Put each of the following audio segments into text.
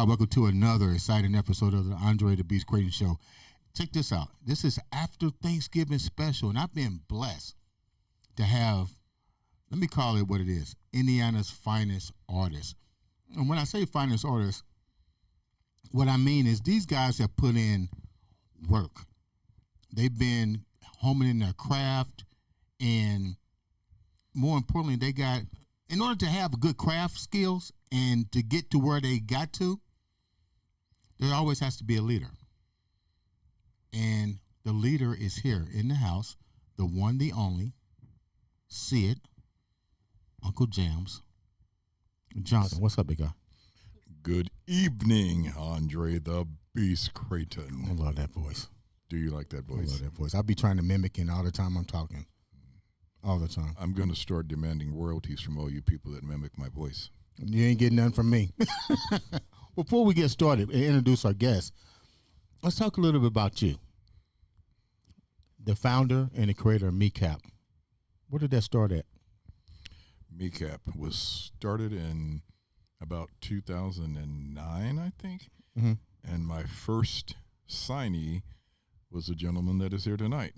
Welcome to another exciting episode of the Andre The Beast Crayton Show. Check this out. This is after Thanksgiving special, and I've been blessed to have, let me call it what it is, Indiana's finest artists. And when I say finest artists, what I mean is these guys have put in work. They've been homing in their craft, and more importantly, they got, in order to have good craft skills and to get to where they got to, there always has to be a leader. And the leader is here in the house, the one, the only, Sid UncleJamz Johnson. What's up, big guy? Good evening, Andre the Beast Crayton. I love that voice. Do you like that voice? I love that voice. I'll be trying to mimic it all the time I'm talking. All the time. I'm going to start demanding royalties from all you people that mimic my voice. You ain't getting none from me. Before we get started and introduce our guest, let's talk a little bit about you. The founder and the creator of MECAP. Where did that start at? MECAP was started in about 2009, I think. Mm-hmm. And my first signee was a gentleman that is here tonight.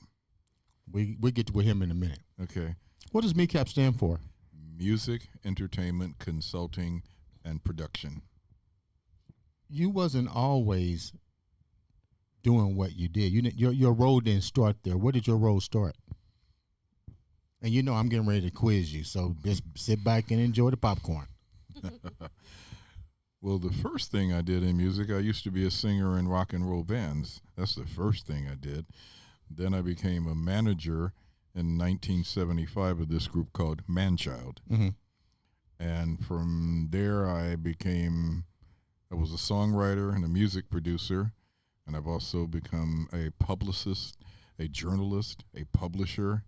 We get to with him in a minute. Okay. What does MECAP stand for? Music, Entertainment, Consulting, and Production. You wasn't always doing what you did. Your role didn't start there. Where did your role start? And you know I'm getting ready to quiz you, so just sit back and enjoy the popcorn. Well, the first thing I did in music, I used to be a singer in rock and roll bands. That's the first thing I did. Then I became a manager in 1975 of this group called Manchild. Mm-hmm. And from there I was a songwriter and a music producer, and I've also become a publicist, a journalist, a publisher,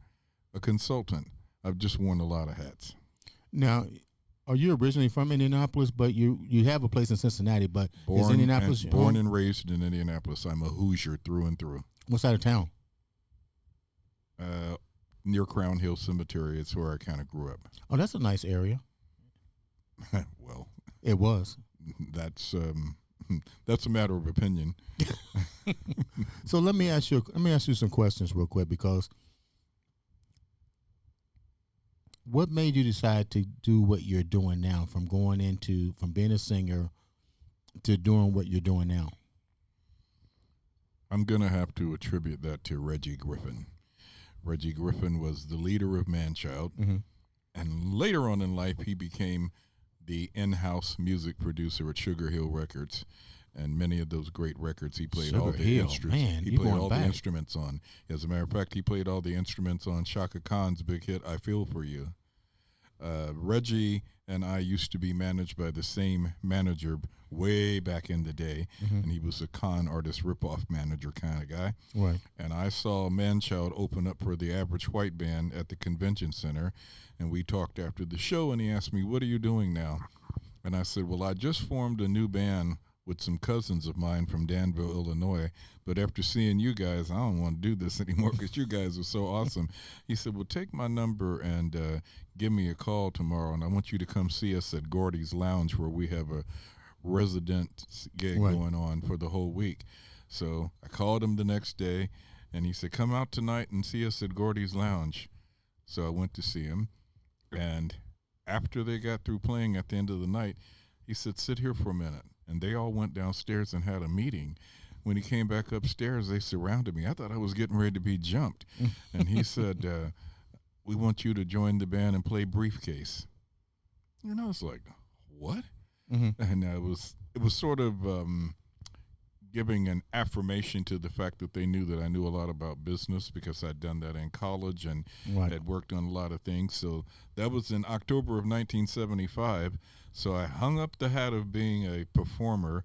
a consultant. I've just worn a lot of hats. Now, are you originally from Indianapolis, but you have a place in Cincinnati, but is Indianapolis born and raised in Indianapolis. I'm a Hoosier through and through. What side of town? Near Crown Hill Cemetery. It's where I kind of grew up. Oh, that's a nice area. Well, it was. That's a matter of opinion. So let me ask you some questions real quick, because what made you decide to do what you're doing now, from being a singer to doing what you're doing now? I'm gonna have to attribute that to Reggie Griffin. Reggie Griffin was the leader of Manchild, mm-hmm. and later on in life, he became the in-house music producer at Sugar Hill Records, and many of those great records he played all the instruments. He played all the instruments on. As a matter of fact, he played all the instruments on Shaka Khan's big hit "I Feel for You." Reggie and I used to be managed by the same manager way back in the day, mm-hmm. and he was a con artist ripoff manager kind of guy. Right. And I saw Manchild open up for the Average White Band at the convention center, and we talked after the show, and he asked me, "What are you doing now?" And I said, "Well, I just formed a new band with some cousins of mine from Danville, Illinois, but after seeing you guys, I don't want to do this anymore because you guys are so awesome." He said, "Well, take my number and give me a call tomorrow, and I want you to come see us at Gordy's Lounge, where we have a resident gig going on for the whole week." So I called him the next day, and he said, "Come out tonight and see us at Gordy's Lounge." So I went to see him, and after they got through playing at the end of the night, he said, "Sit here for a minute." And they all went downstairs and had a meeting. When he came back upstairs, they surrounded me. I thought I was getting ready to be jumped. And he said, "We want you to join the band and play Briefcase." And I was like, "What?" Mm-hmm. And it was sort of giving an affirmation to the fact that they knew that I knew a lot about business because I'd done that in college and had worked on a lot of things. So that was in October of 1975. So I hung up the hat of being a performer,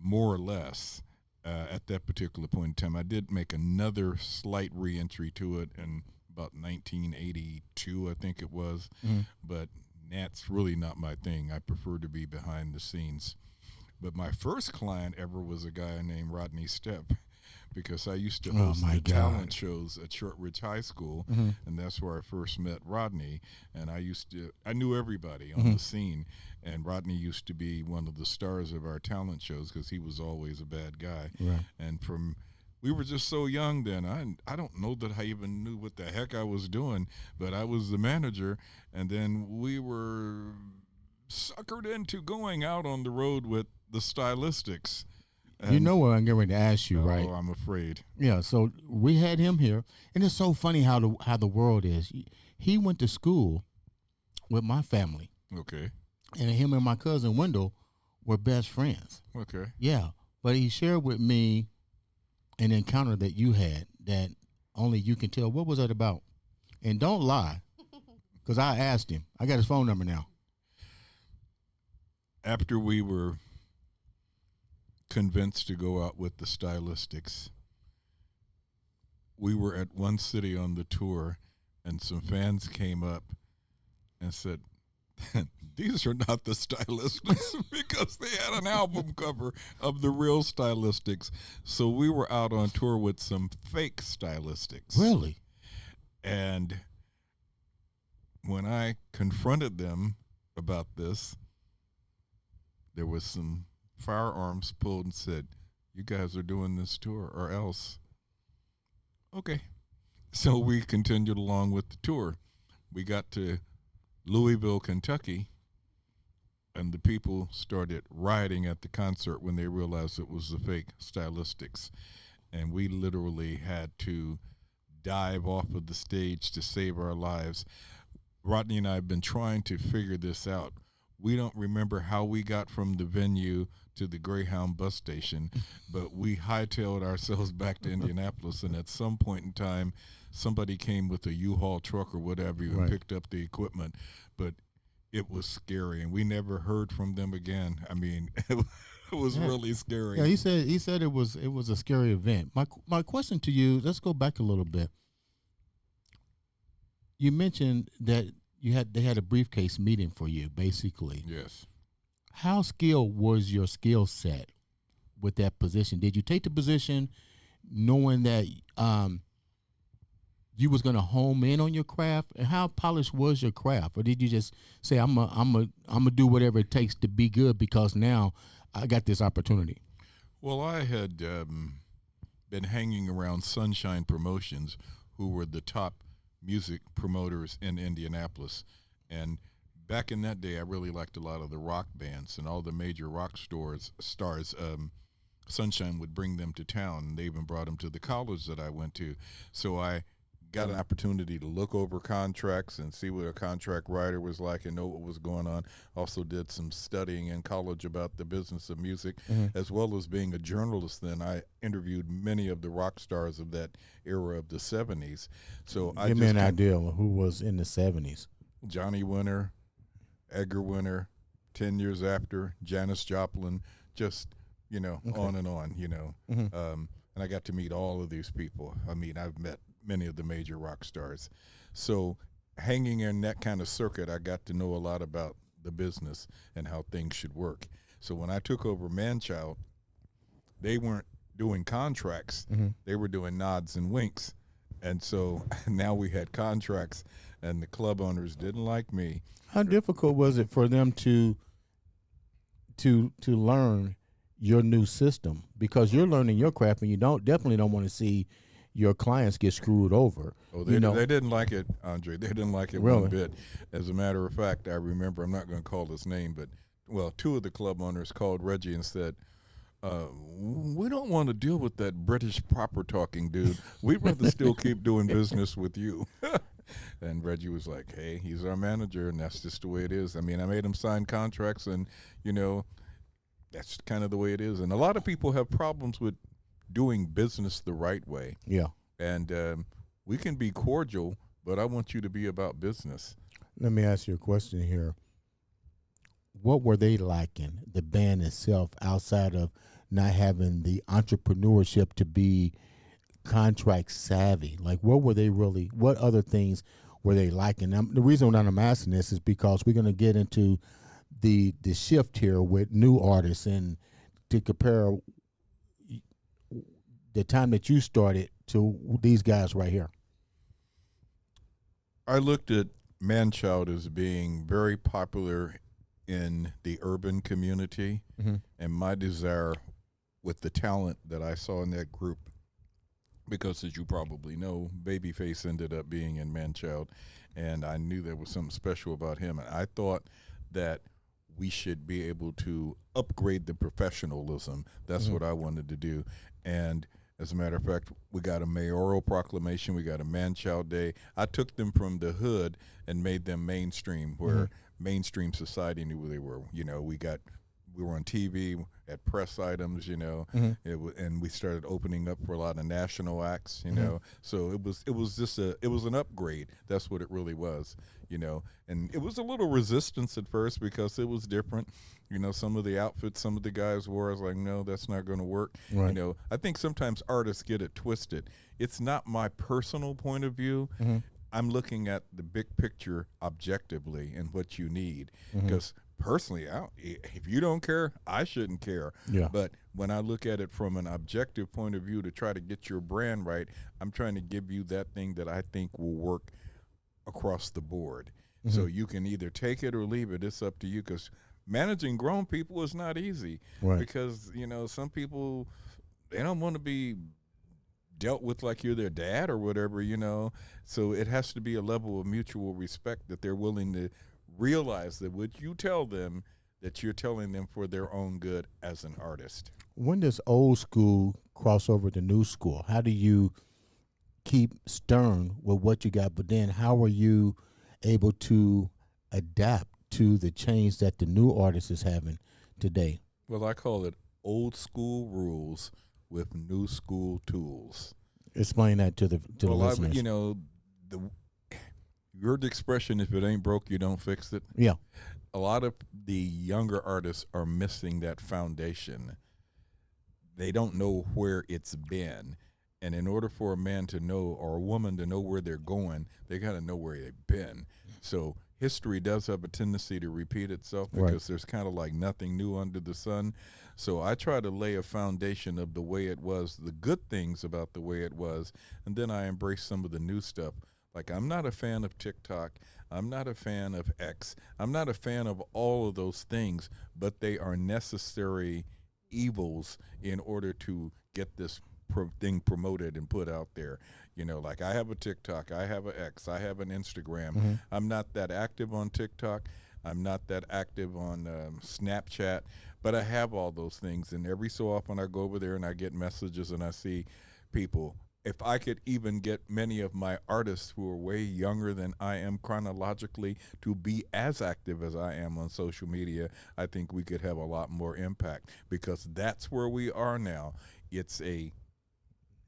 more or less, at that particular point in time. I did make another slight reentry to it in about 1982, I think it was. But that's really not my thing. I prefer to be behind the scenes. But my first client ever was a guy named Rodney Stepp, because I used to host the talent shows at Shortridge High School, and that's where I first met Rodney. And I knew everybody on the scene, and Rodney used to be one of the stars of our talent shows because he was always a bad guy. And we were just so young then. I don't know that I even knew what the heck I was doing, but I was the manager, and then we were suckered into going out on the road with the stylistics. You know what I'm getting ready to ask you, right? Oh, I'm afraid. Yeah, so we had him here, and it's so funny how the world is. He went to school with my family. Okay. And him and my cousin Wendell were best friends. Okay. Yeah, but he shared with me an encounter that you had that only you can tell. What was that about? And don't lie, because I asked him. I got his phone number now. After we were convinced to go out with the stylistics, we were at one city on the tour, and some fans came up and said, these are not the stylistics, because they had an album cover of the real stylistics. So we were out on tour with some fake stylistics. Really? And when I confronted them about this, there was some firearms pulled and said, you guys are doing this tour or else. Okay. So we continued along with the tour. We got to Louisville, Kentucky, and the people started rioting at the concert when they realized it was the fake stylistics. And we literally had to dive off of the stage to save our lives. Rodney and I have been trying to figure this out. We don't remember how we got from the venue to the Greyhound bus station, but we hightailed ourselves back to Indianapolis, and at some point in time, somebody came with a U-Haul truck or whatever and picked up the equipment. But it was scary, and we never heard from them again. I mean, it was really scary. Yeah, he said it was a scary event. My question to you, let's go back a little bit. You mentioned that they had a briefcase meeting for you, basically. Yes. How skilled was your skill set with that position? Did you take the position knowing that you was going to home in on your craft? And how polished was your craft? Or did you just say, I'm a do whatever it takes to be good because now I got this opportunity? Well, I had been hanging around Sunshine Promotions, who were the top music promoters in Indianapolis. And back in that day, I really liked a lot of the rock bands and all the major rock stars. Sunshine would bring them to town, and they even brought them to the college that I went to. So I got an opportunity to look over contracts and see what a contract writer was like and know what was going on. Also did some studying in college about the business of music, as well as being a journalist. Then I interviewed many of the rock stars of that era of the 70s. So give me an idea of who was in the 70s. Johnny Winter, Edgar Winter, 10 Years After, Janis Joplin, just, on and on, and I got to meet all of these people. I mean, I've met many of the major rock stars. So hanging in that kind of circuit, I got to know a lot about the business and how things should work. So when I took over Manchild, they weren't doing contracts. They were doing nods and winks. And so now we had contracts, and the club owners didn't like me. How difficult was it for them to learn your new system? Because you're learning your craft, and you definitely don't want to see your clients get screwed over. Oh, they didn't like it, Andre. They didn't like it one bit. As a matter of fact, I remember, I'm not going to call his name, but, two of the club owners called Reggie and said, we don't want to deal with that British proper talking dude. We'd rather still keep doing business with you. And Reggie was like, hey, he's our manager, and that's just the way it is. I mean, I made him sign contracts, and, that's kind of the way it is. And a lot of people have problems with doing business the right way. Yeah. And we can be cordial, but I want you to be about business. Let me ask you a question here. What were they liking, the band itself, outside of not having the entrepreneurship to be contract savvy? Like, what other things were they liking? Now, the reason that I'm asking this is because we're going to get into the shift here with new artists, and to compare the time that you started to these guys right here. I looked at Manchild as being very popular in the urban community, and my desire with the talent that I saw in that group, because as you probably know, Babyface ended up being in Manchild, and I knew there was something special about him, and I thought that we should be able to upgrade the professionalism. That's what I wanted to do. And as a matter of fact, we got a mayoral proclamation. We got a Man-Child Day. I took them from the hood and made them mainstream, where mainstream society knew where they were. You know, we were on TV at press items, you know, and we started opening up for a lot of national acts, you know. So it was just it was an upgrade. That's what it really was, you know. And it was a little resistance at first because it was different. You know, some of the outfits some of the guys wore, I was like, no, that's not going to work. Right. You know, I think sometimes artists get it twisted. It's not my personal point of view. I'm looking at the big picture objectively and what you need. Because personally, if you don't care, I shouldn't care. Yeah. But when I look at it from an objective point of view to try to get your brand right, I'm trying to give you that thing that I think will work across the board. So you can either take it or leave it. It's up to you, because managing grown people is not easy. Right. Because, you know, some people, they don't want to be dealt with like you're their dad or whatever, you know. So it has to be a level of mutual respect that they're willing to realize that what you tell them, that you're telling them for their own good as an artist. When does old school cross over to new school? How do you keep stern with what you got, but then how are you able to adapt to the change that the new artist is having today? Well, I call it old school rules with new school tools. Explain that to the listeners. You know, your expression, if it ain't broke, you don't fix it. Yeah. A lot of the younger artists are missing that foundation. They don't know where it's been. And in order for a man to know, or a woman to know where they're going, they got to know where they've been. So history does have a tendency to repeat itself, because there's kind of like nothing new under the sun. So I try to lay a foundation of the way it was, the good things about the way it was, and then I embrace some of the new stuff. Like, I'm not a fan of TikTok. I'm not a fan of X. I'm not a fan of all of those things, but they are necessary evils in order to get this thing promoted and put out there. You know, like, I have a TikTok, I have an X, I have an Instagram. I'm not that active on TikTok. I'm not that active on Snapchat, but I have all those things. And every so often I go over there and I get messages and I see people. If I could even get many of my artists who are way younger than I am chronologically to be as active as I am on social media, I think we could have a lot more impact, because that's where we are now. It's a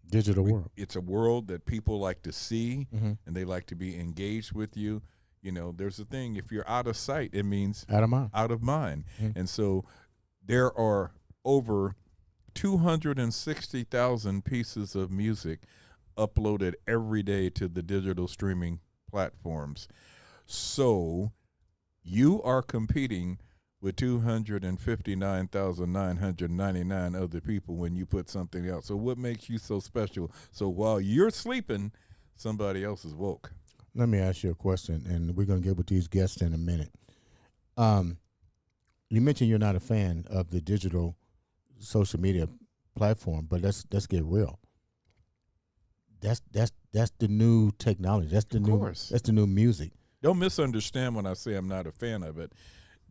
digital world. It's a world that people like to see, and they like to be engaged with you. You know, there's a thing, if you're out of sight, it means out of mind. Out of mind. And so there are over 260,000 pieces of music uploaded every day to the digital streaming platforms. So you are competing with 259,999 other people when you put something out. So what makes you so special? So while you're sleeping, somebody else is woke. Let me ask you a question, and we're going to get with these guests in a minute. You mentioned you're not a fan of the digital social media platform, but let's get real. That's the new technology. That's the new music. Don't misunderstand when I say I'm not a fan of it.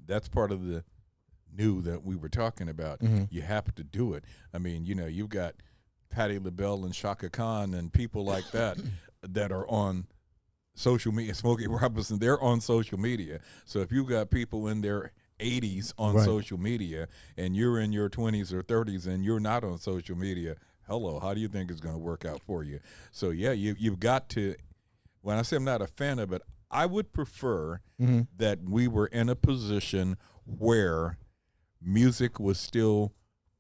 That's part of the new that we were talking about. You have to do it. I mean, you know, you've got Patti LaBelle and Shaka Khan and people like that that are on social media. Smokey Robinson, they're on social media. So if you've got people in there 80s on Right. social media, and you're in your 20s or 30s and you're not on social media. Hello, how do you think it's going to work out for you? So yeah, you've got to. When I say I'm not a fan of it, I would prefer that we were in a position where music was still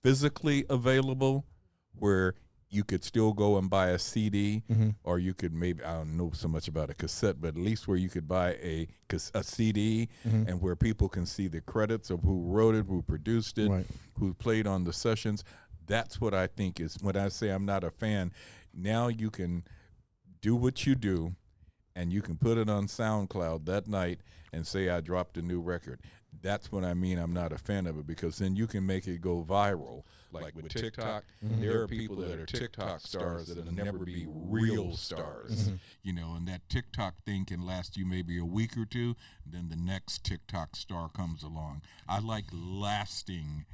physically available, where you could still go and buy a CD, or you could maybe, I don't know so much about a cassette, but at least where you could buy a CD, and where people can see the credits of who wrote it, who produced it, Right. who played on the sessions. That's what I think is when I say I'm not a fan. Now you can do what you do, and you can put it on SoundCloud that night and say I dropped a new record. That's what I mean I'm not a fan of it, because then you can make it go viral. Like with TikTok, there are people that are TikTok stars that'll never be real stars. You know, and that TikTok thing can last you maybe a week or two, then the next TikTok star comes along. I like lasting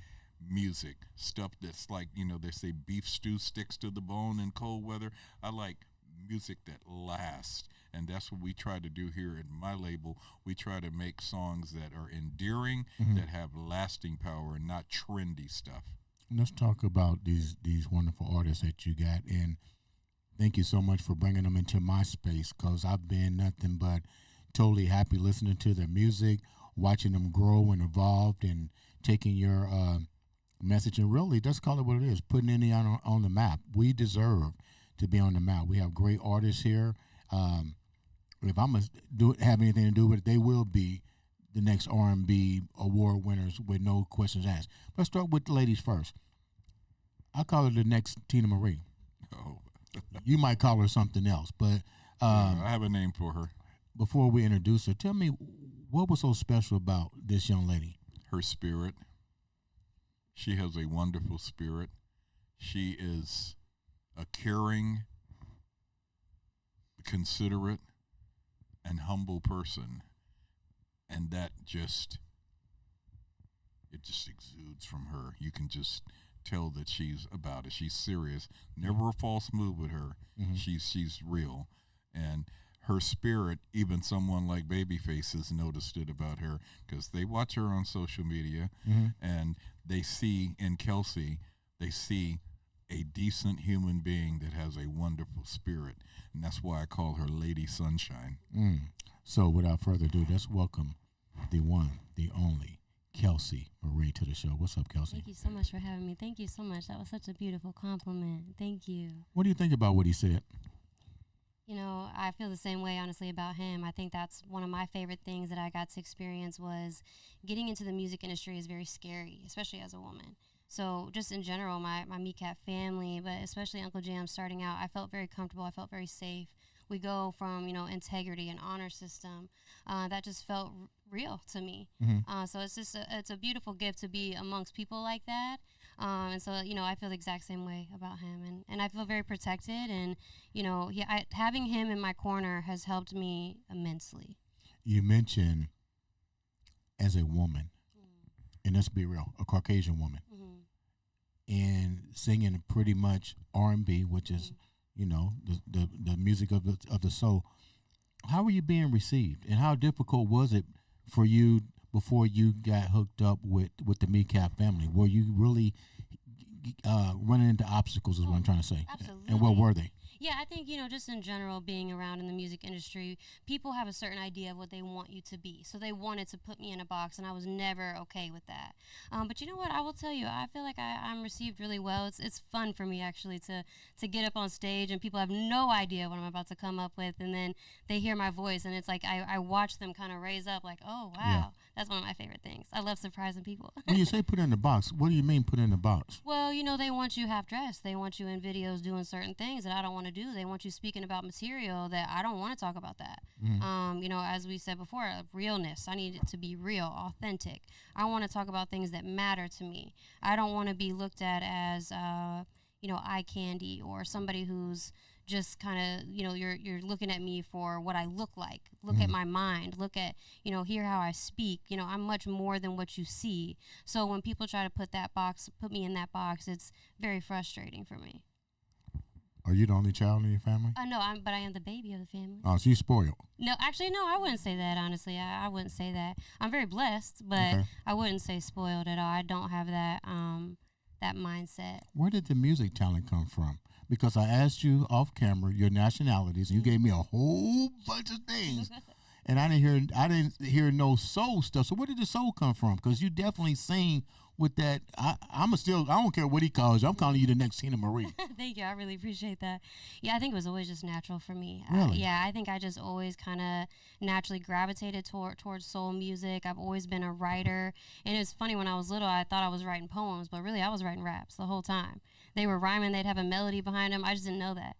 music, stuff that's like, you know, they say beef stew sticks to the bone in cold weather. I like music that lasts. And that's what we try to do here at my label. We try to make songs that are endearing, that have lasting power, and not trendy stuff. Let's talk about these wonderful artists that you got, and thank you so much for bringing them into my space, because I've been nothing but totally happy listening to their music, watching them grow and evolve, and taking your message, and really, let's call it what it is, putting Indiana on the map. We deserve to be on the map. We have great artists here. If I'm gonna have anything to do with it, they will be the next R&B award winners with no questions asked. Let's start with the ladies first. I call her the next Tina Marie. Oh, You might call her something else, but I have a name for her. before we introduce her, tell me what was so special about this young lady? Her spirit. She has a wonderful spirit. She is a caring, considerate, and humble person, and that just exudes from her. You can just tell that she's about it. She's serious. Never a false move with her. She's real, and her spirit. Even someone like Babyface has noticed it about her, because they watch her on social media, and they see in Kelsi, they see a decent human being that has a wonderful spirit, and that's why I call her Lady Sunshine. So without further ado, let's welcome the one, the only, Kelsi Marie to the show. What's up, Kelsi? Thank you so much for having me. Thank you so much. That was such a beautiful compliment. Thank you. What do you think about what he said? You know, I feel the same way, honestly, about him. I think that's one of my favorite things that I got to experience was getting into the music industry is very scary, especially as a woman. So just in general, my MECAP family, but especially UncleJamz starting out, I felt very comfortable. I felt very safe. We go from, you know, integrity and honor system. That just felt real to me. So it's just it's a beautiful gift to be amongst people like that. And so, you know, I feel the exact same way about him. And I feel very protected. And, you know, having him in my corner has helped me immensely. You mentioned as a woman, and let's be real, a Caucasian woman, and singing pretty much R&B, which is, you know, the music of the soul. How were you being received, and how difficult was it for you before you got hooked up with the MECAP family? Were you really running into obstacles, is what I'm trying to say? Absolutely. And what were they? Yeah, I think, you know, just in general, being around in the music industry, people have a certain idea of what they want you to be. So they wanted to put me in a box, and I was never okay with that. But you know what? I will tell you, I feel like I'm received really well. It's fun for me, actually, to get up on stage, and people have no idea what I'm about to come up with, and then they hear my voice, and it's like I watch them kind of raise up, like, oh, wow. Yeah. That's one of my favorite things. I love surprising people. When you say put in the box, what do you mean put in the box? Well, you know, they want you half dressed. They want you in videos doing certain things that I don't want to do. They want you speaking about material that I don't want to talk about that. You know, as we said before, realness. I need it to be real, authentic. I want to talk about things that matter to me. I don't want to be looked at as, you know, eye candy or somebody who's just kind of, you know, you're looking at me for what I look like. Look at my mind. Look at, you know, hear how I speak. You know, I'm much more than what you see. So when people try to put me in that box, it's very frustrating for me. Are you the only child in your family? No, but I am the baby of the family. Oh, so you spoiled. No, actually, no, I wouldn't say that, honestly. I wouldn't say that. I'm very blessed, but Okay. I wouldn't say spoiled at all. I don't have that that mindset. Where did the music talent come from? Because I asked you off camera your nationalities, and you gave me a whole bunch of things, and I didn't hear no soul stuff. So where did the soul come from? Because you definitely sing with that. I don't care what he calls you. I'm calling you the next Tina Marie. Thank you. I really appreciate that. Yeah, I think it was always just natural for me. Really? I think I just always kind of naturally gravitated towards soul music. I've always been a writer. And it's funny, when I was little, I thought I was writing poems, but really I was writing raps the whole time. They were rhyming. They'd have a melody behind them. I just didn't know that.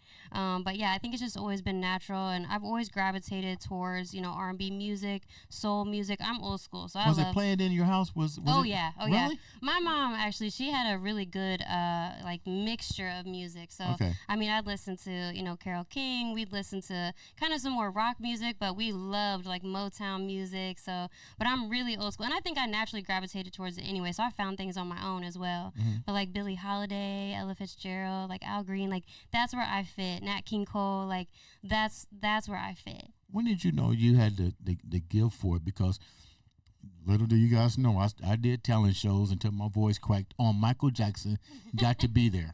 But yeah, I think it's just always been natural. And I've always gravitated towards, R&B music, soul music. I'm old school. So Was it playing in your house? Was Oh, it, yeah. Oh, really? yeah. My mom, actually, she had a really good, mixture of music. So, Okay. I mean, I'd listen to, Carole King. We'd listen to kind of some more rock music, but we loved, Motown music. So, but I'm really old school. And I think I naturally gravitated towards it anyway. So I found things on my own as well. Mm-hmm. But, Billie Holiday, Ella Fitzgerald, Al Green, that's where I fit. Nat King Cole, that's where I fit. When did you know you had the gift for it? Because little do you guys know, I did talent shows until my voice cracked on Michael Jackson, Got to Be There.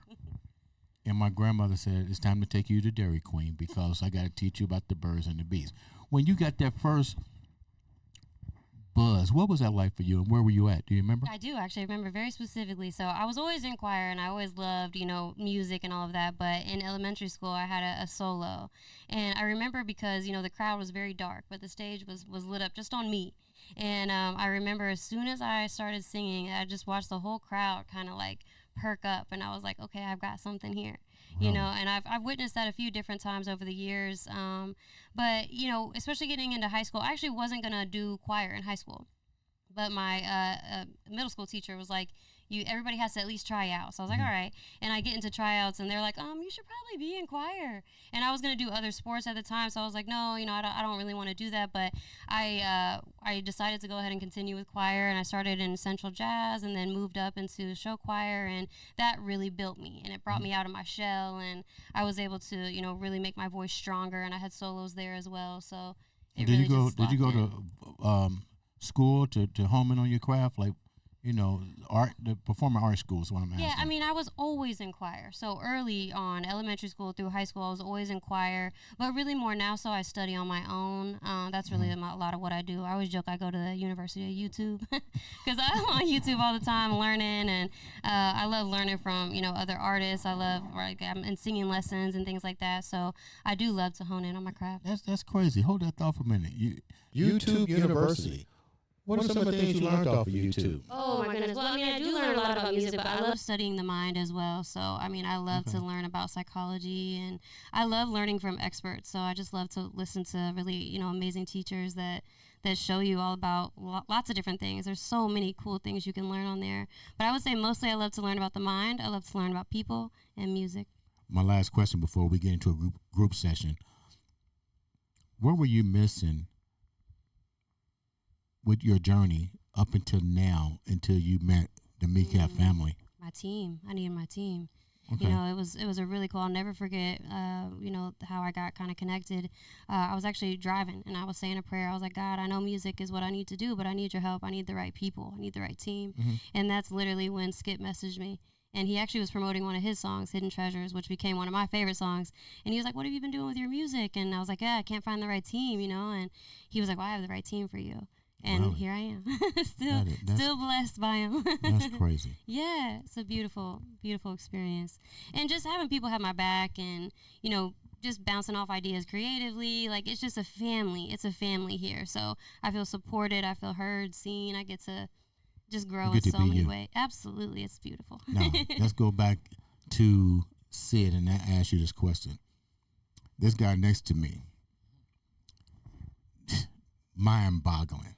And my grandmother said, it's time to take you to Dairy Queen because I got to teach you about the birds and the bees. When you got that first buzz, what was that like for you, and where were you at? Do you remember? I do actually remember very specifically. So I was always in choir, and I always loved, music and all of that. But in elementary school, I had a solo. And I remember because, the crowd was very dark, but the stage was lit up just on me. And I remember as soon as I started singing, I just watched the whole crowd kind of perk up, and I was like, okay, I've got something here. And I've witnessed that a few different times over the years. But, especially getting into high school, I actually wasn't going to do choir in high school. But my middle school teacher was like, everybody has to at least try out. So I was like, all right. And I get into tryouts, and they're like, you should probably be in choir. And I was going to do other sports at the time. So I was like, no, I don't really want to do that. But I decided to go ahead and continue with choir. And I started in Central Jazz and then moved up into show choir. And that really built me. And it brought me out of my shell. And I was able to, really make my voice stronger. And I had solos there as well. So it Did really you go to school to hone in on your craft? Art, the performing arts school is what I'm asking. Yeah, I mean, I was always in choir. So early on, elementary school through high school, I was always in choir. But really more now, so I study on my own. That's really a lot of what I do. I always joke I go to the University of YouTube because I'm on YouTube all the time learning. And I love learning from, other artists. I love, I'm in singing lessons and things like that. So I do love to hone in on my craft. That's crazy. Hold that thought for a minute. YouTube University. What are some of the things you learned off of YouTube? Oh my goodness. Well, I mean, I do learn a lot about music, but I love studying the mind as well. So, I mean, I love to learn about psychology, and I love learning from experts. So I just love to listen to really, amazing teachers that show you all about lots of different things. There's so many cool things you can learn on there. But I would say mostly I love to learn about the mind. I love to learn about people and music. My last question before we get into a group session. Where were you missing with your journey up until now, until you met the MECAP family? My team. I needed my team. Okay. It was a really cool. I'll never forget, how I got kind of connected. I was actually driving, and I was saying a prayer. I was like, God, I know music is what I need to do, but I need your help. I need the right people. I need the right team. Mm-hmm. And that's literally when Skip messaged me. And he actually was promoting one of his songs, Hidden Treasures, which became one of my favorite songs. And he was like, what have you been doing with your music? And I was like, I can't find the right team, And he was like, well, I have the right team for you. And Really? here I am, still blessed by him. That's crazy. Yeah, it's a beautiful, beautiful experience. And just having people have my back and, just bouncing off ideas creatively. It's just a family. It's a family here. So I feel supported. I feel heard, seen. I get to just grow in so many ways. Absolutely. It's beautiful. Now, let's go back to Sid and ask you this question. This guy next to me, mind-boggling.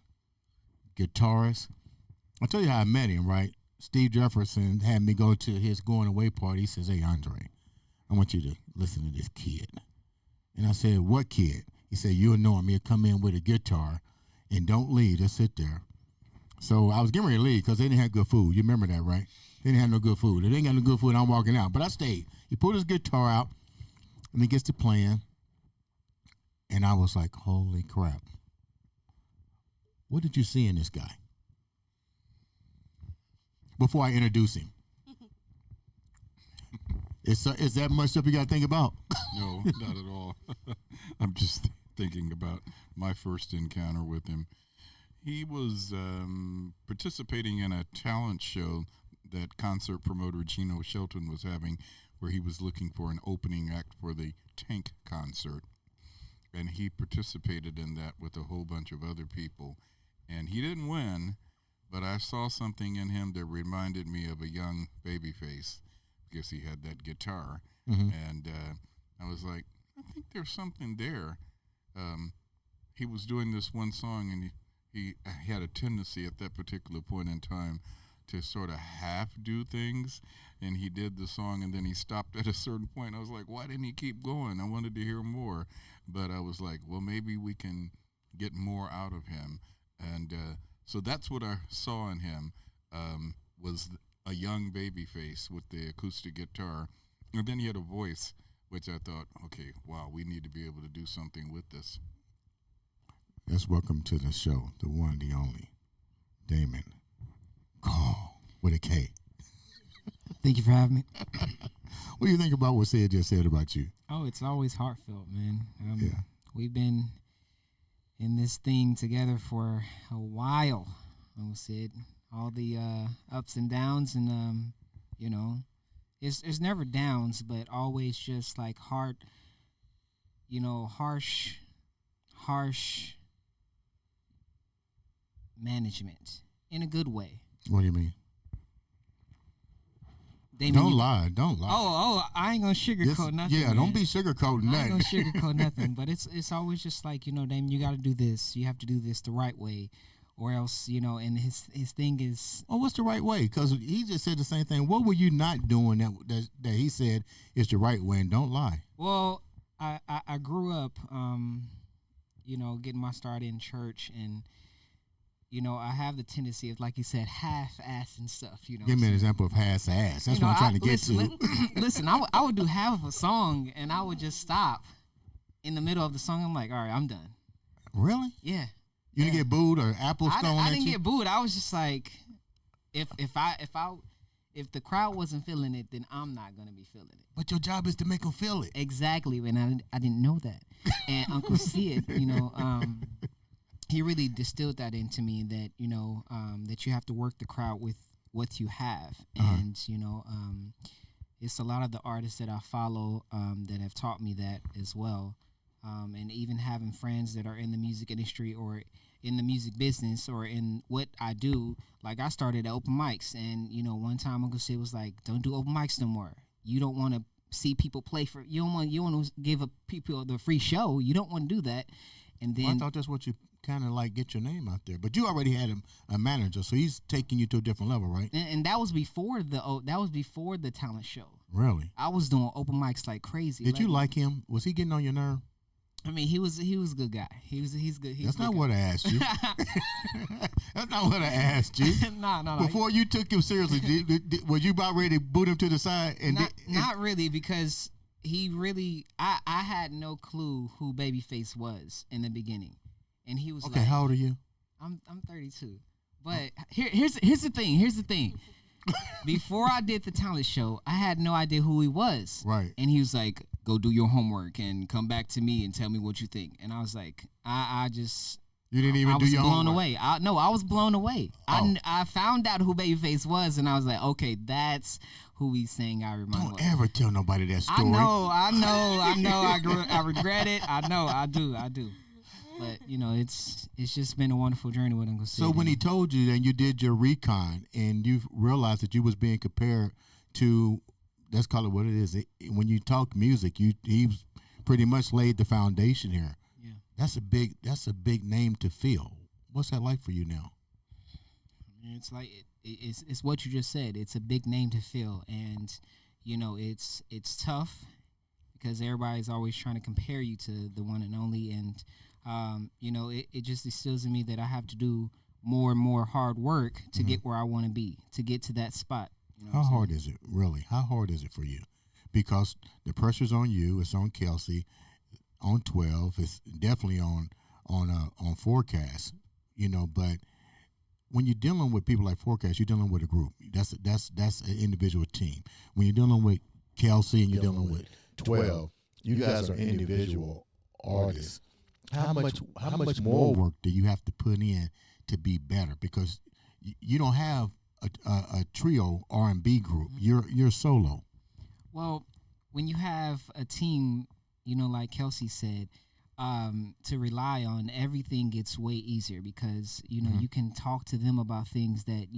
Guitarist. I'll tell you how I met him, right? Steve Jefferson had me go to his going-away party. He says, hey, Andre, I want you to listen to this kid. And I said, what kid? He said, you'll know him. He'll come in with a guitar and don't leave. Just sit there. So I was getting ready to leave because they didn't have good food. You remember that, right? They didn't have no good food. They didn't got no good food, and I'm walking out. But I stayed. He pulled his guitar out, And he gets to playing, and I was like, holy crap. What did you see in this guy? Before I introduce him. Is that much stuff you got to think about? No, not at all. I'm just thinking about my first encounter with him. He was participating in a talent show that concert promoter Gino Shelton was having, where he was looking for an opening act for the Tank concert. And he participated in that with a whole bunch of other people. And he didn't win, but I saw something in him that reminded me of a young Babyface, because he had that guitar. Mm-hmm. And I was like, I think there's something there. He was doing this one song, and he had a tendency at that particular point in time to sort of half do things, and he did the song, and then he stopped at a certain point. I was like, why didn't he keep going? I wanted to hear more, but I was like, well, maybe we can get more out of him. And so that's what I saw in him, was a young Babyface with the acoustic guitar, and then he had a voice, which I thought, okay, wow, we need to be able to do something with this. Let's welcome to the show, the one, the only, Damon Karl with a K. Thank you for having me. What do you think about what Sid just said about you? Oh, it's always heartfelt, man. Yeah. We've been in this thing together for a while, Sid. All the ups and downs, and you know, it's never downs, but always just like hard, you know, harsh management in a good way. What do you mean? Damon, Don't lie. Oh, I ain't gonna sugarcoat nothing. Yeah, man. don't be sugarcoating I ain't nothing. gonna sugarcoat nothing, but it's always just like, you know, Damon, you got to do this. You have to do this the right way, or else, you know. And his thing is, Well, what's the right way? Because he just said the same thing. What were you not doing that he said is the right way? And don't lie. well, I grew up, you know, getting my start in church, and you know, I have the tendency of, like you said, half-ass and stuff. You know, Give me an example of ass. That's You what know, I'm trying to get listen, to. Listen, I would do half of a song, and I would just stop in the middle of the song. I'm like, all right, I'm done. Really? Yeah. You didn't get booed or apples thrown I at didn't you? get booed. I was just like, if the crowd wasn't feeling it, then I'm not gonna be feeling it. But your job is to make them feel it. Exactly, and I didn't know that. And Uncle Sid, you know, he really distilled that into me, that, you know, that you have to work the crowd with what you have. And, you know, it's a lot of the artists that I follow that have taught me that as well. And even having friends that are in the music industry or in the music business or in what I do, like I started at open mics, and, you know, one time Uncle Sid was like, don't do open mics no more. You don't want to see people play for, you want to give people the free show. You don't want to do that. And then Well, I thought that's what you kind of like get your name out there. But you already had a manager, so he's taking you to a different level, right? and that was before the talent show. Really? I was doing open mics like crazy. Did you like him? Was he getting on your nerve? I mean, he was a good guy. He's good. That's not what I asked you. That's not what I asked you. No. Before you took him seriously, was you about ready to boot him to the side? And not really, because he really, I had no clue who Babyface was in the beginning, and he was okay. like, How old are you? I'm 32, but here's the thing. Before I did the talent show, I had no idea who he was. Right. And he was like, go do your homework and come back to me and tell me what you think. And I was like, I just... You didn't even do your homework? I was blown away. I was blown away. Oh. I found out who Babyface was, and I was like, okay, that's who he's saying I remind me of. Don't ever tell nobody that story. I know. I regret it. I know. I do. But, you know, it's just been a wonderful journey with Uncle Sid. So when he told you and you did your recon and you realized that you was being compared to, let's call it what it is. When you talk music, he pretty much laid the foundation here. Yeah. That's a big name to fill. What's that like for you now? It's like it's what you just said. It's a big name to fill, and you know it's tough because everybody's always trying to compare you to the one and only, and you know it just instills in me that I have to do more and more hard work to get where I want to be, to get to that spot. You know How hard is it, really? How hard is it for you? because the pressure's on you. It's on Kelsi, on 12. It's definitely on Forecast. But when you're dealing with people like Forecast, you're dealing with a group. That's an individual team. When you're dealing with Kelsi and you're dealing with 12, you guys are individual artists. How much more work do you have to put in to be better? Because you don't have a trio R&B group. You're solo. Well, when you have a team, like Kelsi said, to rely on, everything gets way easier because you can talk to them about things that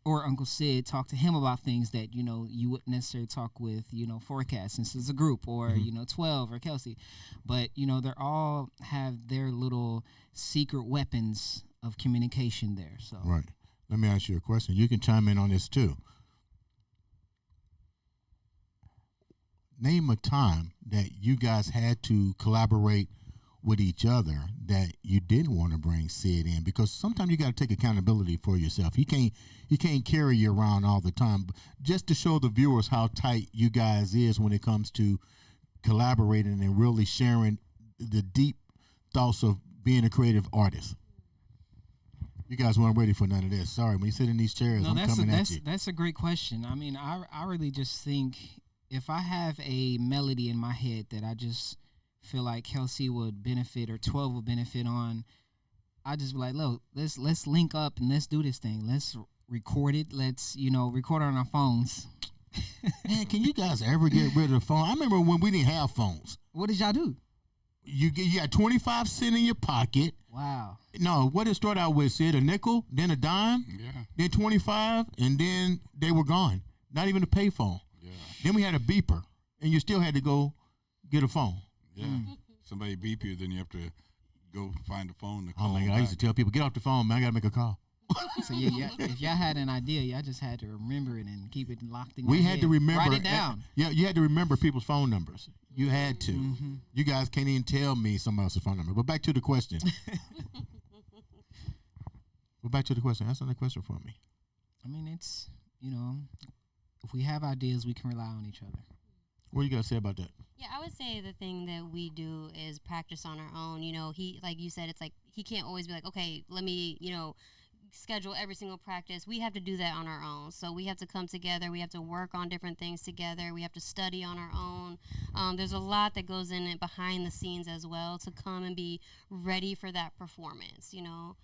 or Uncle Sid talk to him about things that you wouldn't necessarily talk with Forecast since it's a group, or 12 or Kelsi, but they all have their little secret weapons of communication there. So right. Let me ask you a question. You can chime in on this too. Name a time that you guys had to collaborate with each other that you didn't want to bring Sid in, because sometimes you got to take accountability for yourself. He can't carry you around all the time. Just to show the viewers how tight you guys is when it comes to collaborating and really sharing the deep thoughts of being a creative artist. You guys weren't ready for none of this. Sorry, when you sit in these chairs, I'm coming at you. That's a great question. I mean, I really just think if I have a melody in my head that I just feel like Kelsi would benefit or 12 would benefit on, I just be like, look, let's link up and let's do this thing. Let's record it. Let's record on our phones. Man, can you guys ever get rid of the phone? I remember when we didn't have phones. What did y'all do? You got 25 cents in your pocket. Wow. No, what did it start out with, Sid? A nickel, then a dime, then 25, and then they were gone. Not even a payphone. Yeah. Then we had a beeper, and you still had to go get a phone. Yeah. Somebody beep you, then you have to go find a phone to call. Oh my God! I used to tell people, get off the phone, man. I gotta make a call. So yeah, if y'all had an idea, y'all just had to remember it and keep it locked in. We your had head. to remember. Write it down. Yeah, you had to remember people's phone numbers. You had to. Mm-hmm. You guys can't even tell me somebody else's phone number. But back to the question. Answer the question for me. I mean, it's if we have ideas, we can rely on each other. What do you got to say about that? Yeah, I would say the thing that we do is practice on our own. He, like you said, it's like he can't always be like, okay, let me, schedule every single practice. We have to do that on our own. So we have to come together. We have to work on different things together. We have to study on our own. There's a lot that goes in it behind the scenes as well to come and be ready for that performance, So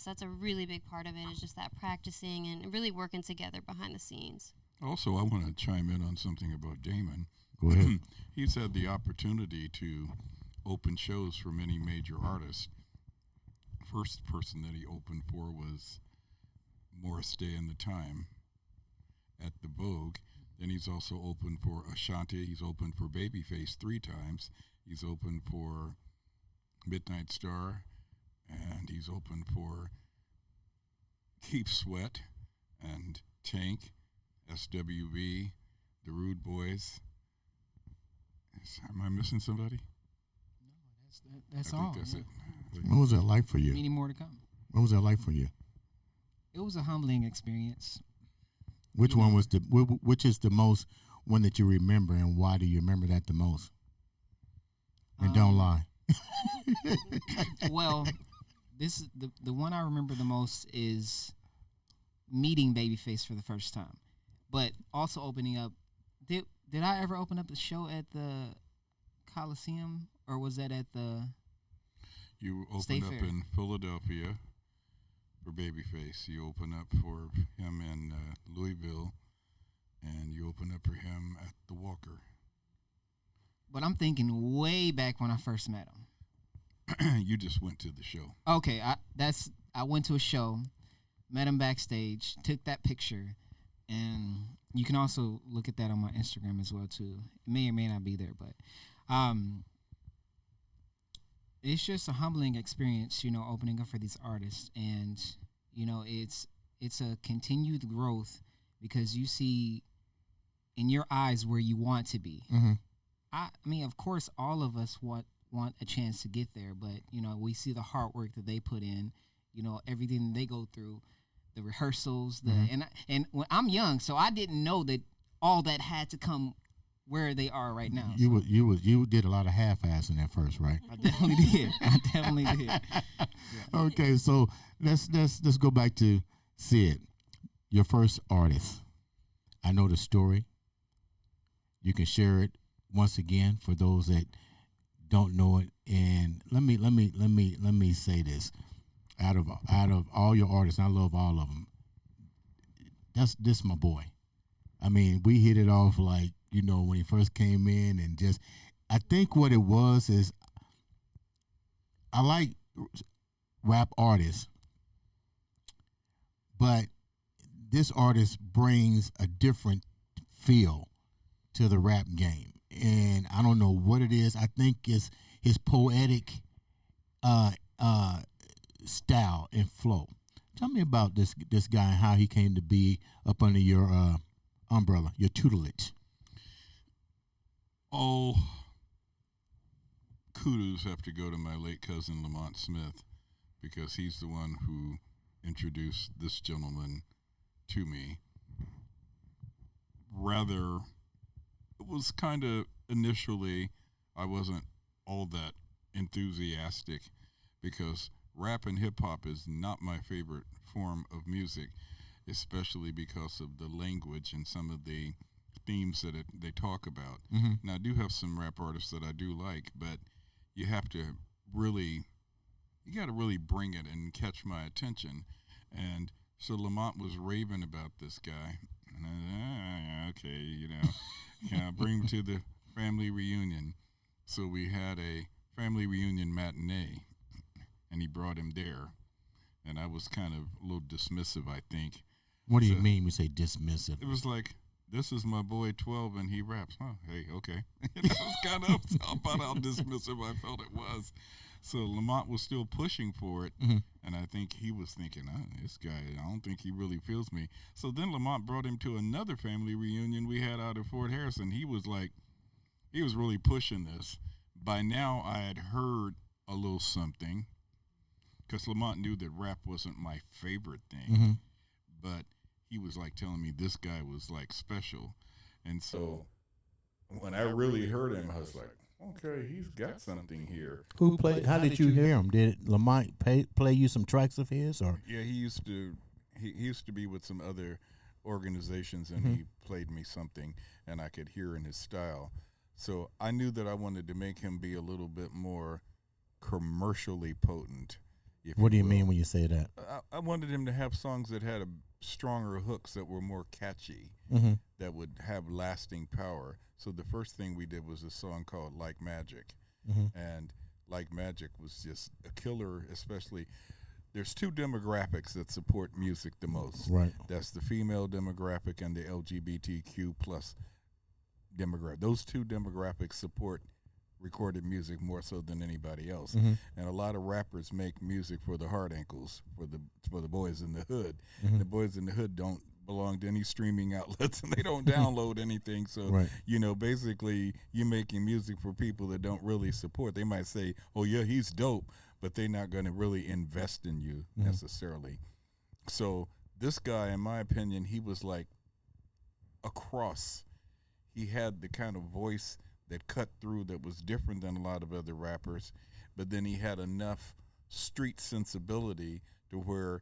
that's a really big part of it, is just that practicing and really working together behind the scenes. Also, I want to chime in on something about Damon. Go ahead. He's had the opportunity to open shows for many major artists. First person that he opened for was Morris Day and the Time at the Vogue. Then he's also opened for Ashanti. He's opened for Babyface 3 times. He's opened for Midnight Star. And he's opened for Keith Sweat and Tank, SWV, The Rude Boys. Am I missing somebody? No, that's all. I think that's it. What was that like for you? Many more to come. What was that like for you? It was a humbling experience. Which one was which is the most one that you remember, and why do you remember that the most? And don't lie. Well, this is the one I remember the most is meeting Babyface for the first time, but also opening up. Did I ever open up a show at the Coliseum, or was that at the? You opened up in Philadelphia for Babyface. You opened up for him in Louisville, and you opened up for him at the Walker. But I'm thinking way back when I first met him. You just went to the show. Okay, I went to a show, met him backstage, took that picture, and you can also look at that on my Instagram as well too. It may or may not be there, but it's just a humbling experience, opening up for these artists, and it's a continued growth because you see in your eyes where you want to be. Mm-hmm. I mean, of course, all of us want a chance to get there, but we see the hard work that they put in, everything they go through, the rehearsals, and when I'm young, so I didn't know that all that had to come where they are right now. You did a lot of half-assing at first, right? I definitely did. I definitely did. Okay, so let's go back to Sid, your first artist. I know the story. You can share it once again for those that don't know it. And let me say this: out of all your artists, and I love all of them. This my boy. I mean, we hit it off like, you know, when he first came in, and just, I think what it was is, I like rap artists, but this artist brings a different feel to the rap game. And I don't know what it is. I think it's his poetic style and flow. Tell me about this guy and how he came to be up under your umbrella, your tutelage. Oh, kudos have to go to my late cousin Lamont Smith, because he's the one who introduced this gentleman to me. Rather, it was kind of initially, I wasn't all that enthusiastic, because rap and hip hop is not my favorite form of music, especially because of the language and some of the themes that they talk about. Mm-hmm. Now, I do have some rap artists that I do like, but you have to really, you got to really bring it and catch my attention. And so Lamont was raving about this guy. And I, okay, you know, can I bring him to the family reunion? So we had a family reunion matinee, and he brought him there. And I was kind of a little dismissive, I think. What do you mean when you say dismissive? It was like, this is my boy 12 and he raps. Oh, hey, okay. That was kind of about how dismissive I felt it was. So Lamont was still pushing for it, mm-hmm. and I think he was thinking, this guy, I don't think he really feels me. So then Lamont brought him to another family reunion we had out at Fort Harrison. He was like, he was really pushing this. By now I had heard a little something, because Lamont knew that rap wasn't my favorite thing, mm-hmm. but he was like telling me this guy was like special. And so when I really heard him, I was like, okay, he's got something here. Who played? How did you hear him? Did Lamont play you some tracks of his, or? Yeah, he used to be with some other organizations, and mm-hmm. he played me something, and I could hear in his style. So I knew that I wanted to make him be a little bit more commercially potent. What do you mean when you say that? I wanted him to have songs that had stronger hooks, that were more catchy, mm-hmm. that would have lasting power. So the first thing we did was a song called Like Magic. Mm-hmm. And Like Magic was just a killer, especially, there's two demographics that support music the most. Right. That's the female demographic and the LGBTQ plus demographic. Those two demographics support recorded music more so than anybody else. Mm-hmm. And a lot of rappers make music for the hard ankles, for the boys in the hood. Mm-hmm. The boys in the hood don't belong to any streaming outlets, and they don't download anything. So, right. you know, basically you're making music for people that don't really support. They might say, oh yeah, he's dope, but they're not going to really invest in you mm-hmm. necessarily. So this guy, in my opinion, he was like a cross. He had the kind of voice that cut through, that was different than a lot of other rappers, but then he had enough street sensibility to where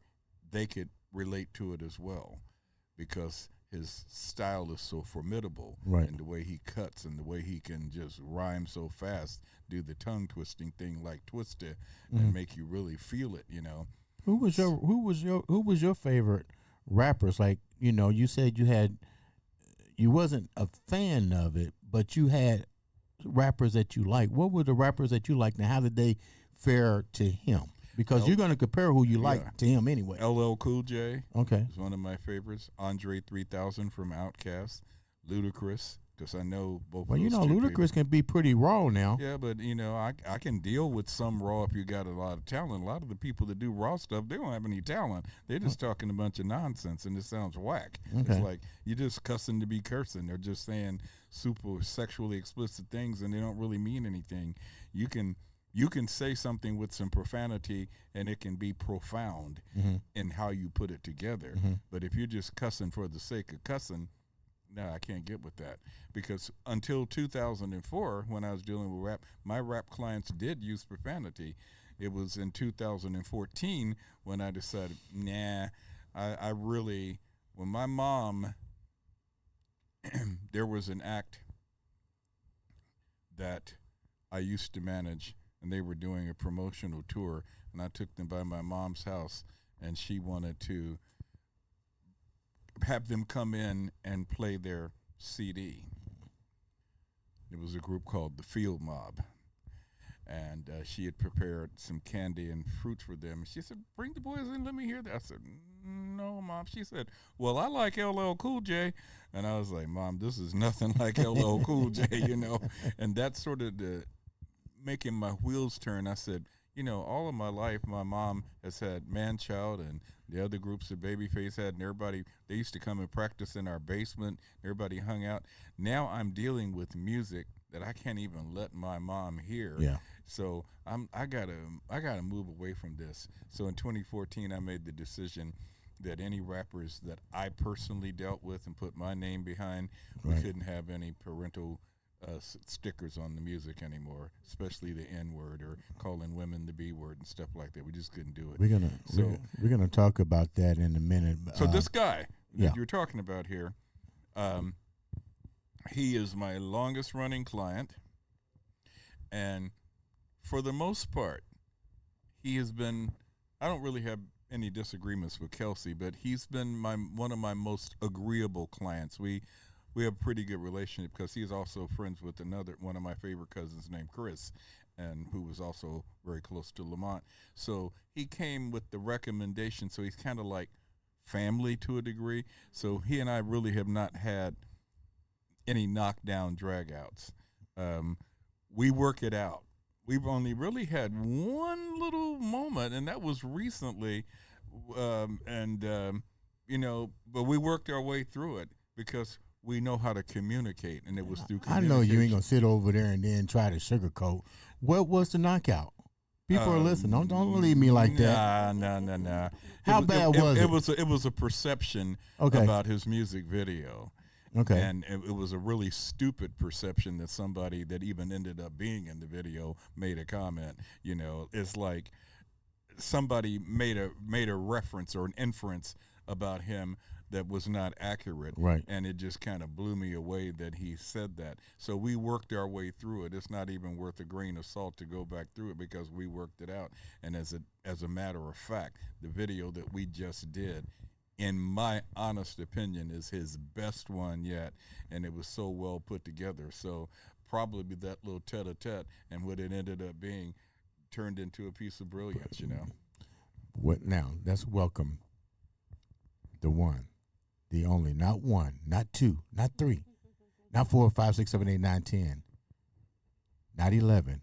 they could relate to it as well, because his style is so formidable, right. and the way he cuts and the way he can just rhyme so fast, do the tongue twisting thing like Twister, mm-hmm. and make you really feel it, you know. Who was your favorite rappers? Like, you know, you said you wasn't a fan of it, but you had rappers that you like. What were the rappers that you liked, and how did they fare to him? Because you're going to compare who you like to him anyway. LL Cool J, okay, is one of my favorites. Andre 3000 from Outkast, Ludacris, because I know both. Well, of you those know, two Ludacris people. can be pretty raw now. Yeah, but you know, I can deal with some raw if you got a lot of talent. A lot of the people that do raw stuff, they don't have any talent. They're just talking a bunch of nonsense, and it sounds whack. Okay. It's like you're just cussing to be cursing. They're just saying super sexually explicit things, and they don't really mean anything. You can say something with some profanity, and it can be profound mm-hmm. in how you put it together. Mm-hmm. But if you're just cussing for the sake of cussing, no, I can't get with that, because until 2004, when I was dealing with rap, my rap clients did use profanity. It was in 2014 when I decided, nah, I really, when my mom, there was an act that I used to manage, and they were doing a promotional tour, and I took them by my mom's house, and she wanted to have them come in and play their CD. It was a group called the Field Mob, and she had prepared some candy and fruits for them. She said, "Bring the boys in, let me hear that." I said, "No, Mom." She said, "Well, I like LL Cool J," and I was like, "Mom, this is nothing like LL Cool J," And that's sort of the making my wheels turn. I said, all of my life, my mom has had Man Child and the other groups that Babyface had, and everybody, they used to come and practice in our basement. Everybody hung out. Now I'm dealing with music that I can't even let my mom hear. Yeah. So I gotta move away from this. So in 2014, I made the decision that any rappers that I personally dealt with and put my name behind, we Right. couldn't have any parental stickers on the music anymore, especially the N word or calling women the B word and stuff like that. We just couldn't do it. We're gonna talk about that in a minute. So this guy yeah. that you're talking about here, he is my longest running client, and for the most part, he has been. I don't really have any disagreements with Kelsi, but he's been one of my most agreeable clients. We have a pretty good relationship because he's also friends with one of my favorite cousins named Chris, and who was also very close to Lamont. So he came with the recommendation. So he's kind of like family to a degree. So he and I really have not had any knockdown dragouts. We work it out. We've only really had one little moment, and that was recently. But we worked our way through it because we know how to communicate, and it was through I communication. know you ain't gonna sit over there and then try to sugarcoat. What was the knockout? People are listening. Don't leave me like that. Nah. How bad was it? It was a perception Okay. about his music video. Okay. And it was a really stupid perception that somebody that even ended up being in the video made a comment. It's like somebody made a reference or an inference about him that was not accurate. Right. And it just kind of blew me away that he said that. So we worked our way through it. It's not even worth a grain of salt to go back through it because we worked it out. And as a matter of fact, the video that we just did, in my honest opinion, is his best one yet, and it was so well put together. So probably that little tete-a-tete and what it ended up being turned into a piece of brilliance, What now? Let's welcome the one, the only, not one, not two, not three, not 4, 5, 6, 7, 8, 9, 10, not 11,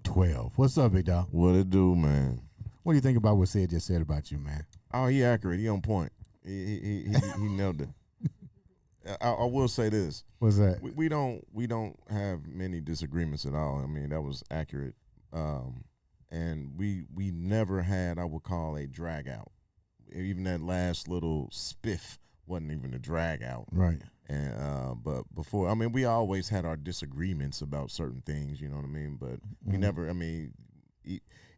12. What's up, big dog? What it do, man? What do you think about what Sid just said about you, man? Oh, he accurate. He on point. He nailed it. I will say this. What's that? We don't have many disagreements at all. I mean, that was accurate. And we never had, I would call, a drag out. Even that last little spiff wasn't even a drag out. Right. And but before, I mean, we always had our disagreements about certain things, you know what I mean? But we never, I mean,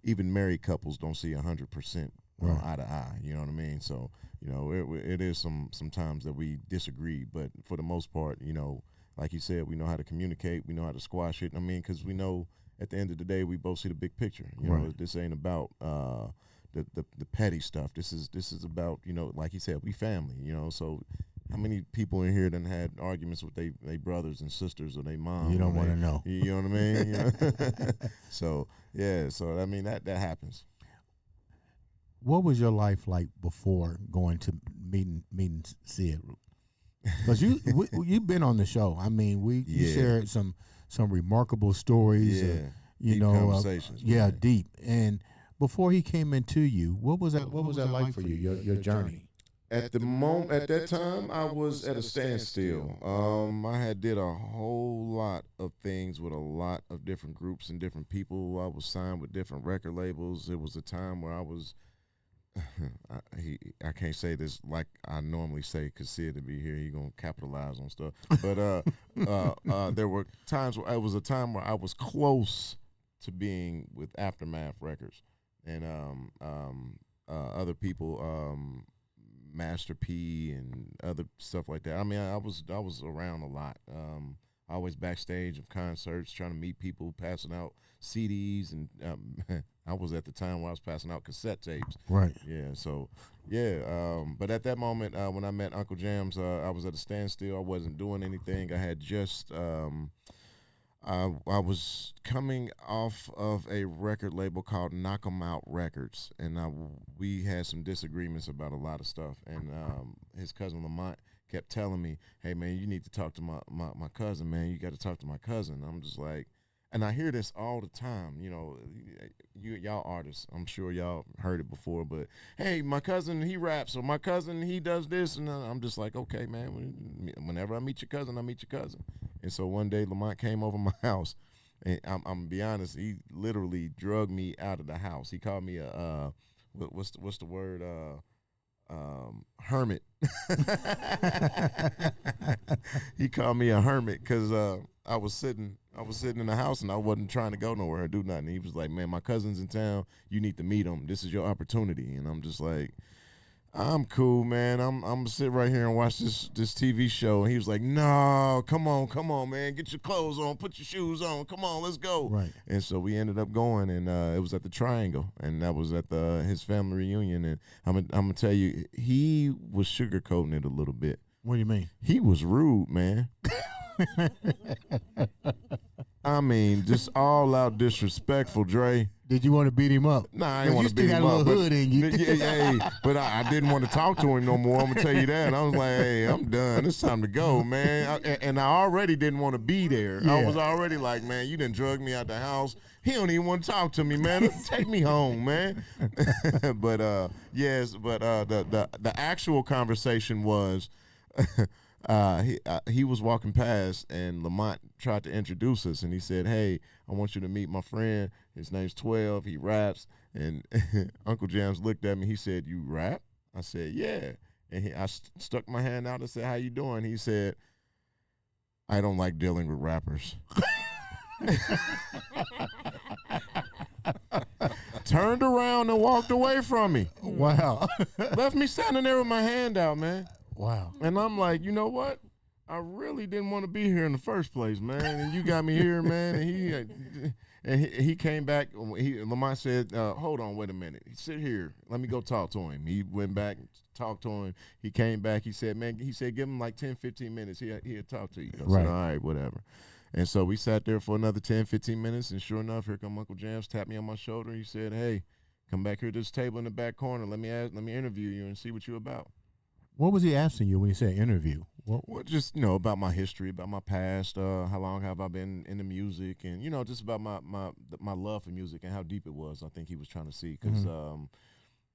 even married couples don't see 100% eye to eye, you know what I mean? So, it is some times that we disagree, but for the most part, like you said, we know how to communicate, we know how to squash it. I mean, because we know at the end of the day, we both see the big picture. You know, this ain't about the petty stuff. This is about, like you said, we family. So how many people in here done had arguments with they brothers and sisters or their mom? You don't want to know. You know what I mean? So yeah. So I mean that happens. What was your life like before going to meeting Sid? Because you've been on the show. I mean, you shared some remarkable stories. Deep conversations. Deep. And before he came into you, what was that like for you? Your journey. At that time, I was at a standstill. I had did a whole lot of things with a lot of different groups and different people. I was signed with different record labels. It was a time where I was I can't say this like I normally say because Sid to be here, he gonna capitalize on stuff. But there were times where it was a time where I was close to being with Aftermath Records and other people, Master P and other stuff like that. I mean, I was around a lot. Always backstage of concerts, trying to meet people, passing out CDs, and I was at the time where I was passing out cassette tapes. Right. Yeah. So, yeah. But at that moment, when I met Uncle Jamz, I was at a standstill. I wasn't doing anything. I had just, I was coming off of a record label called Knock 'Em Out Records, and we had some disagreements about a lot of stuff. And his cousin Lamont kept telling me, "Hey man, you need to talk to my cousin, man. You got to talk to my cousin." I'm just like, and I hear this all the time. You know, y'all artists, I'm sure y'all heard it before, but hey, my cousin he raps, or my cousin he does this, and I'm just like, okay, man. Whenever I meet your cousin, I meet your cousin. And so one day Lamont came over my house, and I'm gonna be honest, he literally drugged me out of the house. He called me a what's the word? Hermit. He called me a hermit because I was sitting in the house and I wasn't trying to go nowhere or do nothing. He was like, "Man, my cousin's in town. You need to meet him. This is your opportunity." And I'm just like, "I'm cool, man. I'm gonna sit right here and watch this TV show." And he was like, "No, come on, man. Get your clothes on, put your shoes on. Come on, let's go." Right. And so we ended up going, and it was at the Triangle, and that was at his family reunion. And I'm gonna tell you, he was sugarcoating it a little bit. What do you mean? He was rude, man. I mean, just all out disrespectful, Dre. Did you want to beat him up? Nah, I didn't want to beat him up. You still got a little hood in you. Yeah, but I didn't want to talk to him no more. I'm gonna tell you that. I was like, "Hey, I'm done. It's time to go, man." And I already didn't want to be there. Yeah. I was already like, "Man, you done drug me out the house. He don't even want to talk to me, man. Take me home, man." But the actual conversation was. He was walking past, and Lamont tried to introduce us, and he said, "Hey, I want you to meet my friend. His name's 12. He raps." And Uncle Jamz looked at me. He said, "You rap?" I said, "Yeah." And I stuck my hand out and said, "How you doing?" He said, "I don't like dealing with rappers." Turned around and walked away from me. Wow. Left me standing there with my hand out, man. Wow. And I'm like, you know what? I really didn't want to be here in the first place, man. And you got me here, man. And he came back. Lamont said, "Hold on, wait a minute. Sit here. Let me go talk to him." He went back, talked to him. He came back. He said, "Man," he said, "give him like 10, 15 minutes. He'll talk to you." I Right. said, "All right, whatever." And so we sat there for another 10, 15 minutes. And sure enough, here come Uncle Jamz, tapped me on my shoulder. He said, "Hey, come back here to this table in the back corner. Let me interview you and see what you're about." What was he asking you when he said interview? Well, just about my history, about my past, how long have I been into music, and just about my love for music and how deep it was. I think he was trying to see because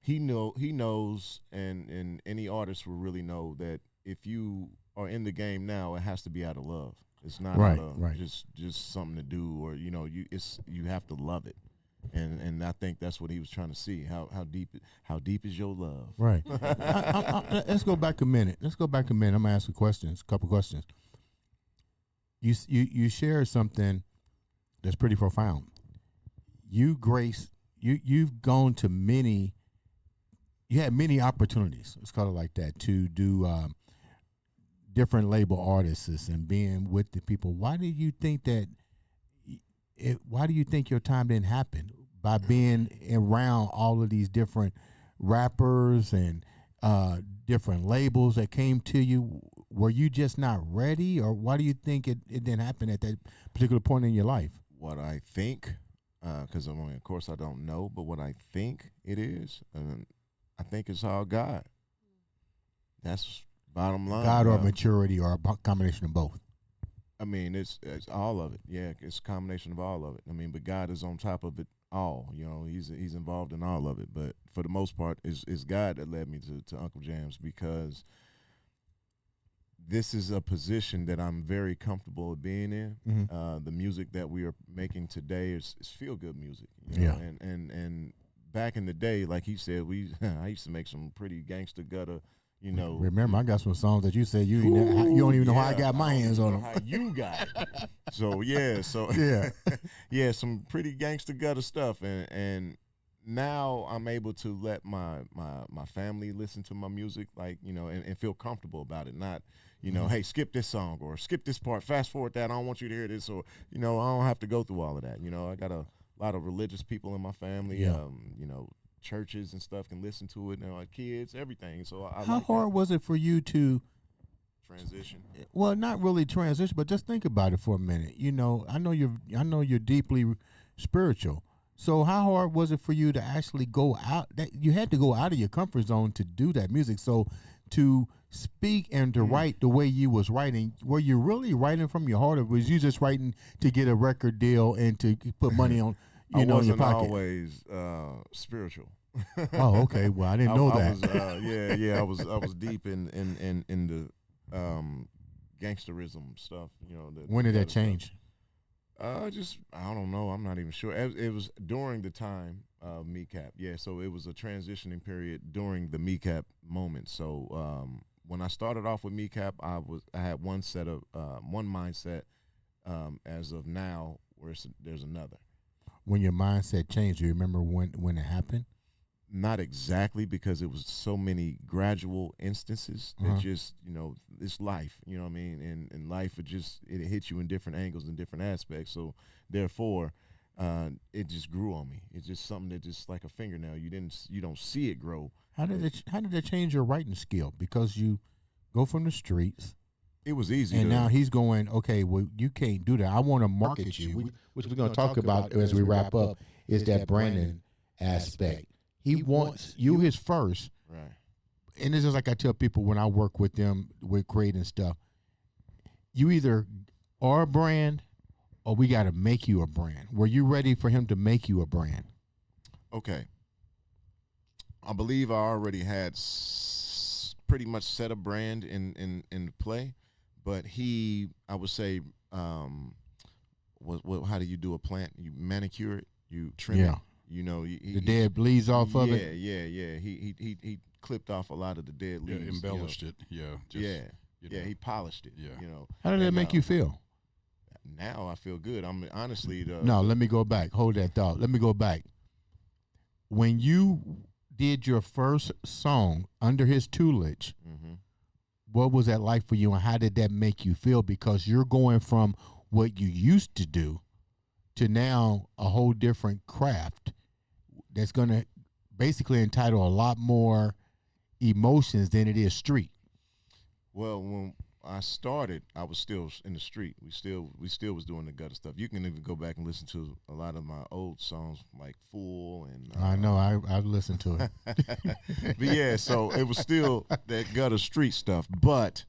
he knows, and any artist will really know that if you are in the game now, it has to be out of love. It's not Right, out of right. just something to do, or you have to love it. And I think that's what he was trying to see. How deep is your love? Right. Let's go back a minute. I'm gonna ask a couple questions. You shared something that's pretty profound. You've gone to many. You had many opportunities. Let's call it like that, to do different label artists and being with the people. Why do you think that? Why do you think your time didn't happen by being around all of these different rappers and different labels that came to you? Were you just not ready, or why do you think it didn't happen at that particular point in your life? What I think, because of course I don't know, but what I think it is, I think it's all God. That's bottom line. God or maturity or a combination of both? I mean, it's all of it. Yeah, it's a combination of all of it. I mean, but God is on top of it all. He's involved in all of it. But for the most part, it's God that led me to Uncle Jamz, because this is a position that I'm very comfortable being in. Mm-hmm. The music that we are making today is feel good music. Yeah. And back in the day, like he said, I used to make some pretty gangster gutter, you know. Remember, I got some songs that you said you don't even know how I got my hands on them. How you got it? So yeah, Yeah. yeah, some pretty gangster gutter stuff, and now I'm able to let my family listen to my music, like, you know, and feel comfortable about it. Not, you know, hey, skip this song or skip this part, fast forward that. I don't want you to hear this, or, you know, I don't have to go through all of that. You know, I got a lot of religious people in my family. Yeah. You know, churches and stuff can listen to it. You know, kids, everything. So How hard was it for you to transition? Well, not really transition, but just think about it for a minute. You know, I know you're deeply spiritual. So how hard was it for you to actually go out? That you had to go out of your comfort zone to do that music. So to speak and to write the way you was writing, were you really writing from your heart, or was you just writing to get a record deal and to put money on, in your pocket? I wasn't always spiritual. Oh, okay. Well, I didn't know that. I was deep in the gangsterism stuff. You know. When did that change? Just I don't know. I'm not even sure. It was during the time of MECAP. Yeah, so it was a transitioning period during the MECAP moment. So when I started off with MECAP, I had one mindset. As of now, there's another. When your mindset changed, do you remember when it happened? Not exactly, because it was so many gradual instances that just, you know, it's life, you know what I mean? And life, it hits you in different angles and different aspects. So therefore, it just grew on me. It's just something that just like a fingernail. You don't see it grow. How did it change your writing skill? Because you go from the streets. It was easy. And now he's going, okay, well, you can't do that. I want to market you, which we're going to talk about as we wrap up, is that branding aspect. He wants you his first. Right. And this is like I tell people when I work with them with creating stuff. You either are a brand or we got to make you a brand. Were you ready for him to make you a brand? Okay. I believe I already had pretty much set a brand in play, but I would say, how do you do a plant? You manicure it, you trim it. You know, the dead leaves off of it. Yeah. He clipped off a lot of the dead leaves. Embellished it. Yeah. He polished it. Yeah. You know. How did that make you feel? Now I feel good. I'm honestly. Let me go back. Hold that thought. Let me go back. When you did your first song under his tutelage, what was that like for you, and how did that make you feel? Because you're going from what you used to do to now a whole different craft that's going to basically entitle a lot more emotions than it is street. Well, when I started, I was still in the street. We still was doing the gutter stuff. You can even go back and listen to a lot of my old songs, like Fool and. I know, I've listened to it. But yeah, so it was still that gutter street stuff, but.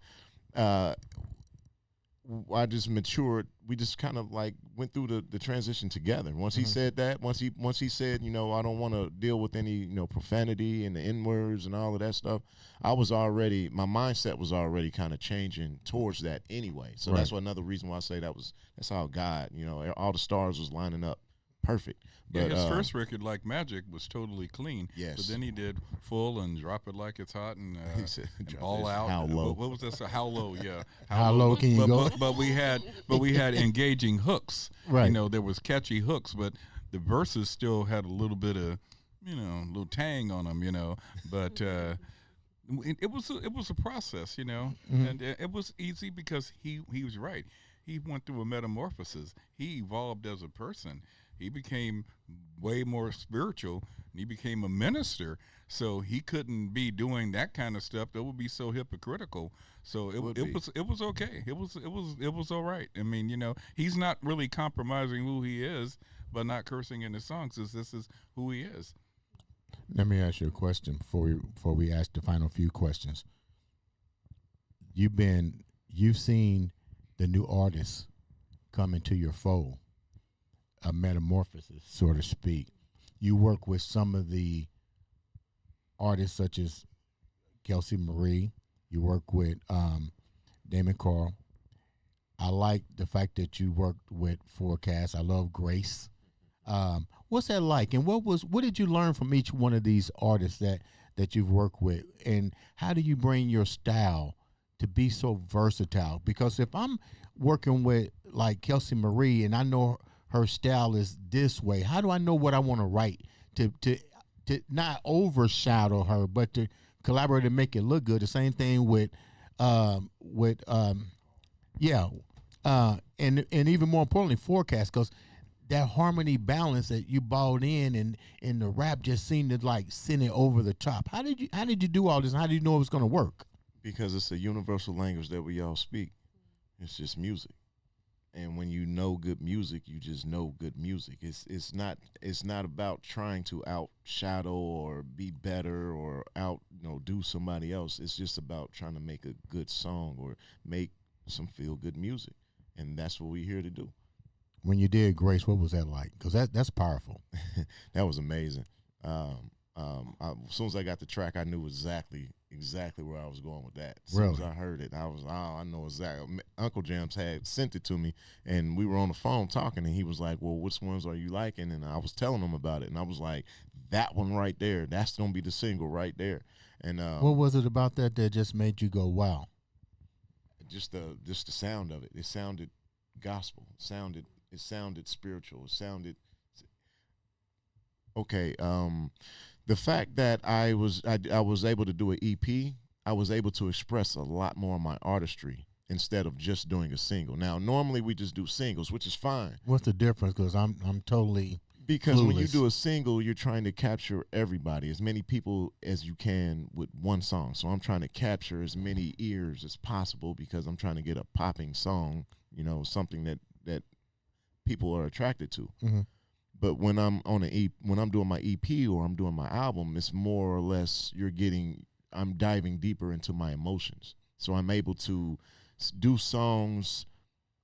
I just matured. We just kind of like went through the transition together. Once he said that, once he said, you know, I don't want to deal with any, you know, profanity and the N-words and all of that stuff, my mindset was already kind of changing towards that anyway. So that's another reason why I say that's how God, you know, all the stars was lining up perfect. But his first record, Like Magic, was totally clean. Yes. But then he did Full and Drop It Like It's Hot and All Out. How Low. What was that? How Low? Yeah. How low can you go? But we had engaging hooks. Right. You know, there was catchy hooks, but the verses still had a little bit of, you know, a little tang on them. You know, but. It was a process, you know, and it was easy because he was right. He went through a metamorphosis. He evolved as a person. He became way more spiritual, and he became a minister. So he couldn't be doing that kind of stuff. That would be so hypocritical. So it was okay. It was all right. I mean, you know, he's not really compromising who he is by not cursing in his songs. This is who he is. Let me ask you a question before we ask the final few questions. You've seen the new artists come into your fold, a metamorphosis, so to speak. You work with some of the artists such as Kelsi Marie. You work with Damon Karl. I like the fact that you worked with Forecast. I love Grace. What's that like? And what did you learn from each one of these artists that you've worked with? And how do you bring your style to be so versatile? Because if I'm working with like Kelsi Marie and I know her style is this way, how do I know what I want to write to not overshadow her, but to collaborate and make it look good? The same thing with and even more importantly, forecast, because that harmony balance that you bought in and the rap just seemed to like send it over the top. How did you do all this? And how did you know it was going to work? Because it's a universal language that we all speak. It's just music. And when you know good music, you just know good music. It's not about trying to outshadow or be better or do somebody else. It's just about trying to make a good song or make some feel good music. And that's what we're here to do. When you did Grace, what was that like? Because that's powerful. That was amazing. As soon as I got the track, I knew exactly where I was going with that. As soon as I heard it, I was, I know exactly. UncleJamz had sent it to me, and we were on the phone talking, and he was like, well, which ones are you liking? And I was telling him about it, and I was like, that one right there, that's going to be the single right there. And what was it about that just made you go, wow? Just the sound of it. It sounded gospel. It sounded spiritual. It sounded okay. The fact that I was able to do an EP, I was able to express a lot more of my artistry instead of just doing a single. Now, normally we just do singles, which is fine. What's the difference? Because I'm totally because clueless. When you do a single, you're trying to capture everybody, as many people as you can with one song. So I'm trying to capture as many ears as possible because I'm trying to get a popping song, something that people are attracted to. Mm-hmm. But when I'm when I'm doing my EP or I'm doing my album, it's more or less I'm diving deeper into my emotions. So I'm able to do songs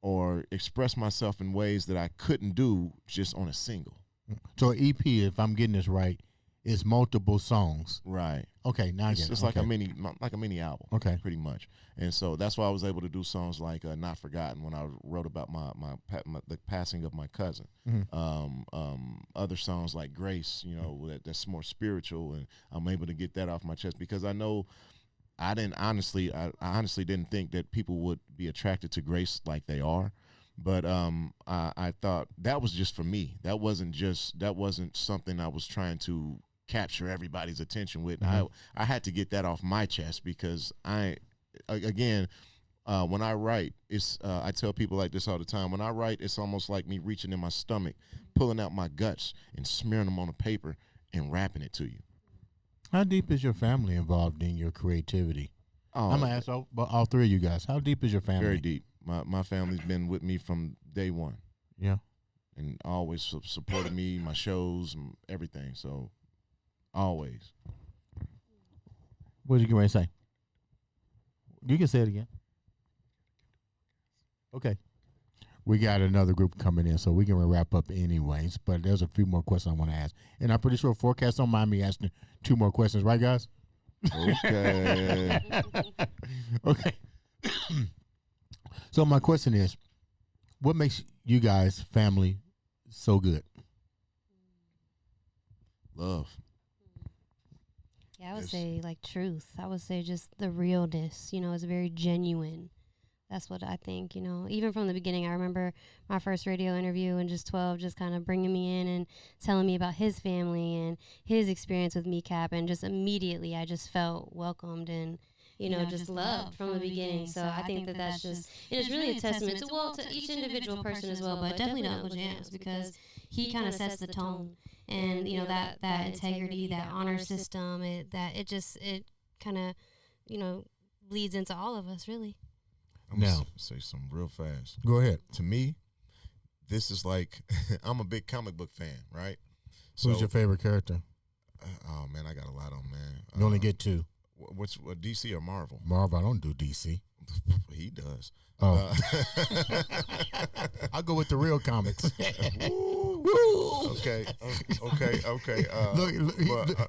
or express myself in ways that I couldn't do just on a single. So EP, if I'm getting this right, is multiple songs. Right. Okay, now I get it. It's like a mini album. Okay. Pretty much. And so that's why I was able to do songs like Not Forgotten when I wrote about the passing of my cousin. Mm-hmm. Other songs like Grace, that's more spiritual, and I'm able to get that off my chest because I know I honestly didn't think that people would be attracted to Grace like they are. But I thought that was just for me. That wasn't something I was trying to capture everybody's attention with. Mm-hmm. I had to get that off my chest because when I write, I tell people like this all the time. When I write, it's almost like me reaching in my stomach, pulling out my guts and smearing them on a paper and rapping it to you. How deep is your family involved in your creativity? I'm going to ask all three of you guys. How deep is your family? Very deep. My family's been with me from day one. Yeah. And always supported me, my shows, and everything. So, always. What did you get ready to say? You can say it again. Okay. We got another group coming in, so we're going to wrap up anyways. But there's a few more questions I want to ask. And I'm pretty sure Forecast don't mind me asking 2 more questions. Right, guys? Okay. Okay. So my question is, what makes you guys' family so good? Love. Yeah, I would say like truth. I would say just the realness. It's very genuine. That's what I think, even from the beginning. I remember my first radio interview and just 12 just kind of bringing me in and telling me about his family and his experience with MECAP. And just immediately I just felt welcomed and, just loved from the beginning. So I think that that's just, it's really a testament to each individual person as well, but definitely to UncleJamz because he kind of sets the tone. And, that integrity, that honor system, it kind of, bleeds into all of us, really. I'm going to say something real fast. Go ahead. To me, this is like, I'm a big comic book fan, right? Who's your favorite character? Oh, man, I got a lot of them, man. You only get 2. What's DC or Marvel? Marvel, I don't do DC. He does. Oh. I'll go with the real comics. Okay. Look,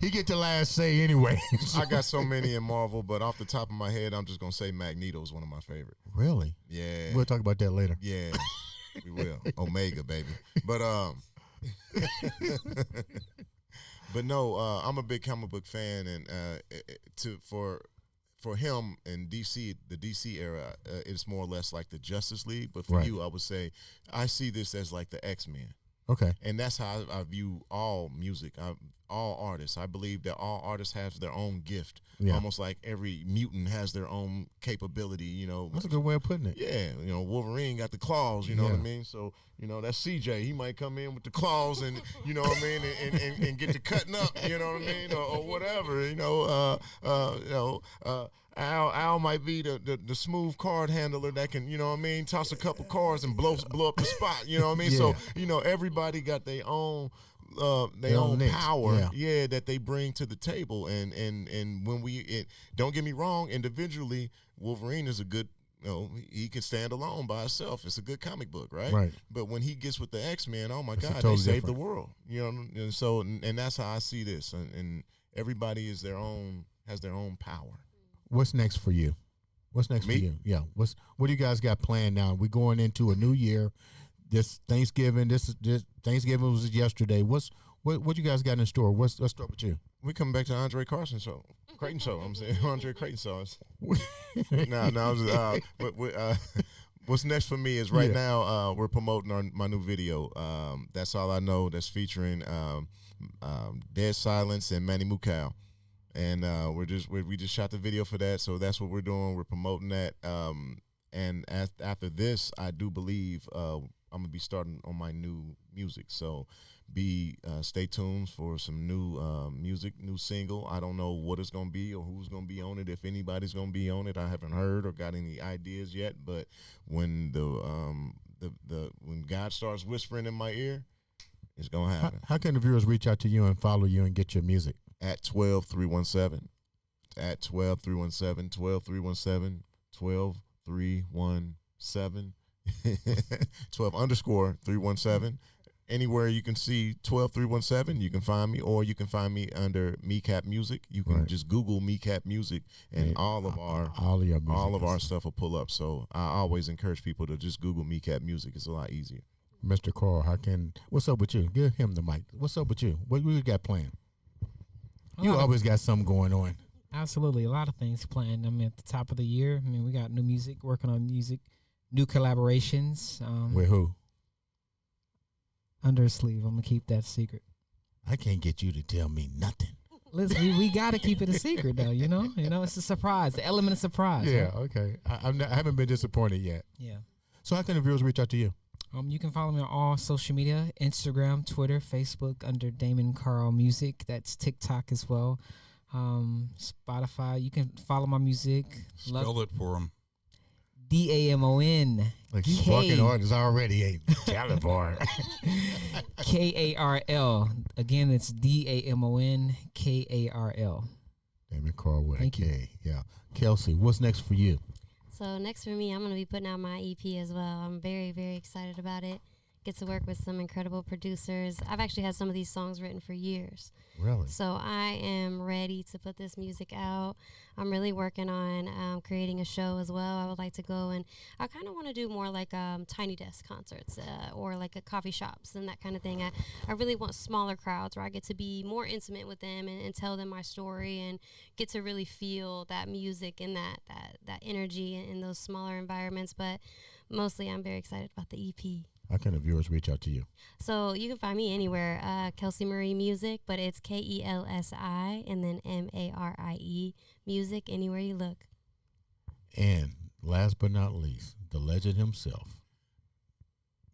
he get the last say anyway. I got so many in Marvel, but off the top of my head, I'm just going to say Magneto is one of my favorite. Really? Yeah. We'll talk about that later. Yeah, we will. Omega, baby. But But no, I'm a big comic book fan, and for him in DC, the DC era, it's more or less like the Justice League. But for you, I would say I see this as like the X-Men. Okay. And that's how I view all music, all artists. I believe that all artists have their own gift. Yeah. Almost like every mutant has their own capability, you know. That's a good way of putting it. Yeah, you know, Wolverine got the claws, you know what I mean? So, you know, that's CJ. He might come in with the claws and, you know what I mean, and get to cutting up, you know what I mean, or whatever, you know. Al might be the smooth card handler that can, you know what I mean, toss a couple cards and blow up the spot, you know what I mean? Yeah. So, you know, everybody got their own power, that they bring to the table, and when don't get me wrong, individually, Wolverine is a good, you know, he can stand alone by himself. It's a good comic book, right? Right. But when he gets with the X-Men, oh my It's God, totally they saved different. the world, you know. And so, and that's how I see this, and everybody has their own power. What's next for you? What's next Me? for you? Yeah. What do you guys got planned now? We're going into a new year. This Thanksgiving. This Thanksgiving was yesterday. What you guys got in store? Let's start with you. We coming back to Andre Crayton show. I'm saying Andre Crayton songs. What's next for me is right now we're promoting my new video. That's All I Know. That's featuring Dead Silence and Manny MECAP. And we just shot the video for that, so that's what we're doing. We're promoting that. And after this, I do believe I'm gonna be starting on my new music. So stay tuned for some new music, new single. I don't know what it's gonna be or who's gonna be on it, if anybody's gonna be on it. I haven't heard or got any ideas yet. But when when God starts whispering in my ear, it's gonna happen. How can the viewers reach out to you and follow you and get your music? At 12317. At 12317, 12317, 12317, 12_317. Anywhere you can see 12317, you can find me, or you can find me under MECAP Music. You can just Google MECAP Music, and all of our stuff will pull up. So I always encourage people to just Google MECAP Music. It's a lot easier. Mr. Karl, what's up with you? Give him the mic. What's up with you? What we got planned? You always got something going on. Absolutely. A lot of things planned. I mean, at the top of the year, we got new music, working on music, new collaborations. With who? Under a sleeve. I'm going to keep that secret. I can't get you to tell me nothing. Listen, we got to keep it a secret, though, you know? It's a surprise, the element of surprise. Yeah, right? okay. I haven't been disappointed yet. Yeah. So how can the viewers reach out to you? You can follow me on all social media, Instagram, Twitter, Facebook, under Damon Karl Music. That's TikTok as well. Spotify. You can follow my music. Spell it for them. DAMON. Like he's walking artist already a Calibar. KARL. Again, it's DAMON KARL. Damon Karl with Thank a K. you. Yeah. Kelsi, what's next for you? So next for me, I'm going to be putting out my EP as well. I'm very, very excited about it. Get to work with some incredible producers. I've actually had some of these songs written for years. Really? So I am ready to put this music out. I'm really working on creating a show as well. I would like to go, and I kind of want to do more like tiny desk concerts or like a coffee shops and that kind of thing. I really want smaller crowds where I get to be more intimate with them and tell them my story and get to really feel that music and that energy in those smaller environments. But mostly I'm very excited about the EP. How can the viewers reach out to you? So you can find me anywhere, Kelsi Marie Music, but it's KELSI and then MARIE Music, anywhere you look. And last but not least, the legend himself.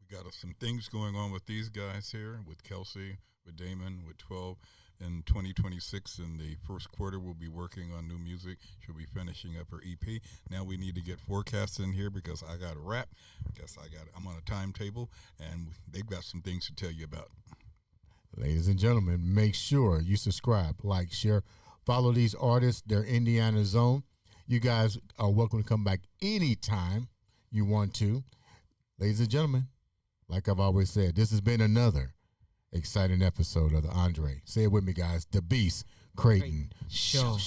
We got some things going on with these guys here, with Kelsi, with Damon, with 12. In 2026, in the first quarter, we'll be working on new music. She'll be finishing up her EP. Now we need to get forecasts in here because I got a rap. I'm on a timetable, and they've got some things to tell you about. Ladies and gentlemen, make sure you subscribe, like, share, follow these artists. They're Indiana Zone. You guys are welcome to come back anytime you want to. Ladies and gentlemen, like I've always said, this has been another exciting episode of the Andre. Say it with me, guys. The Beast Crayton Show.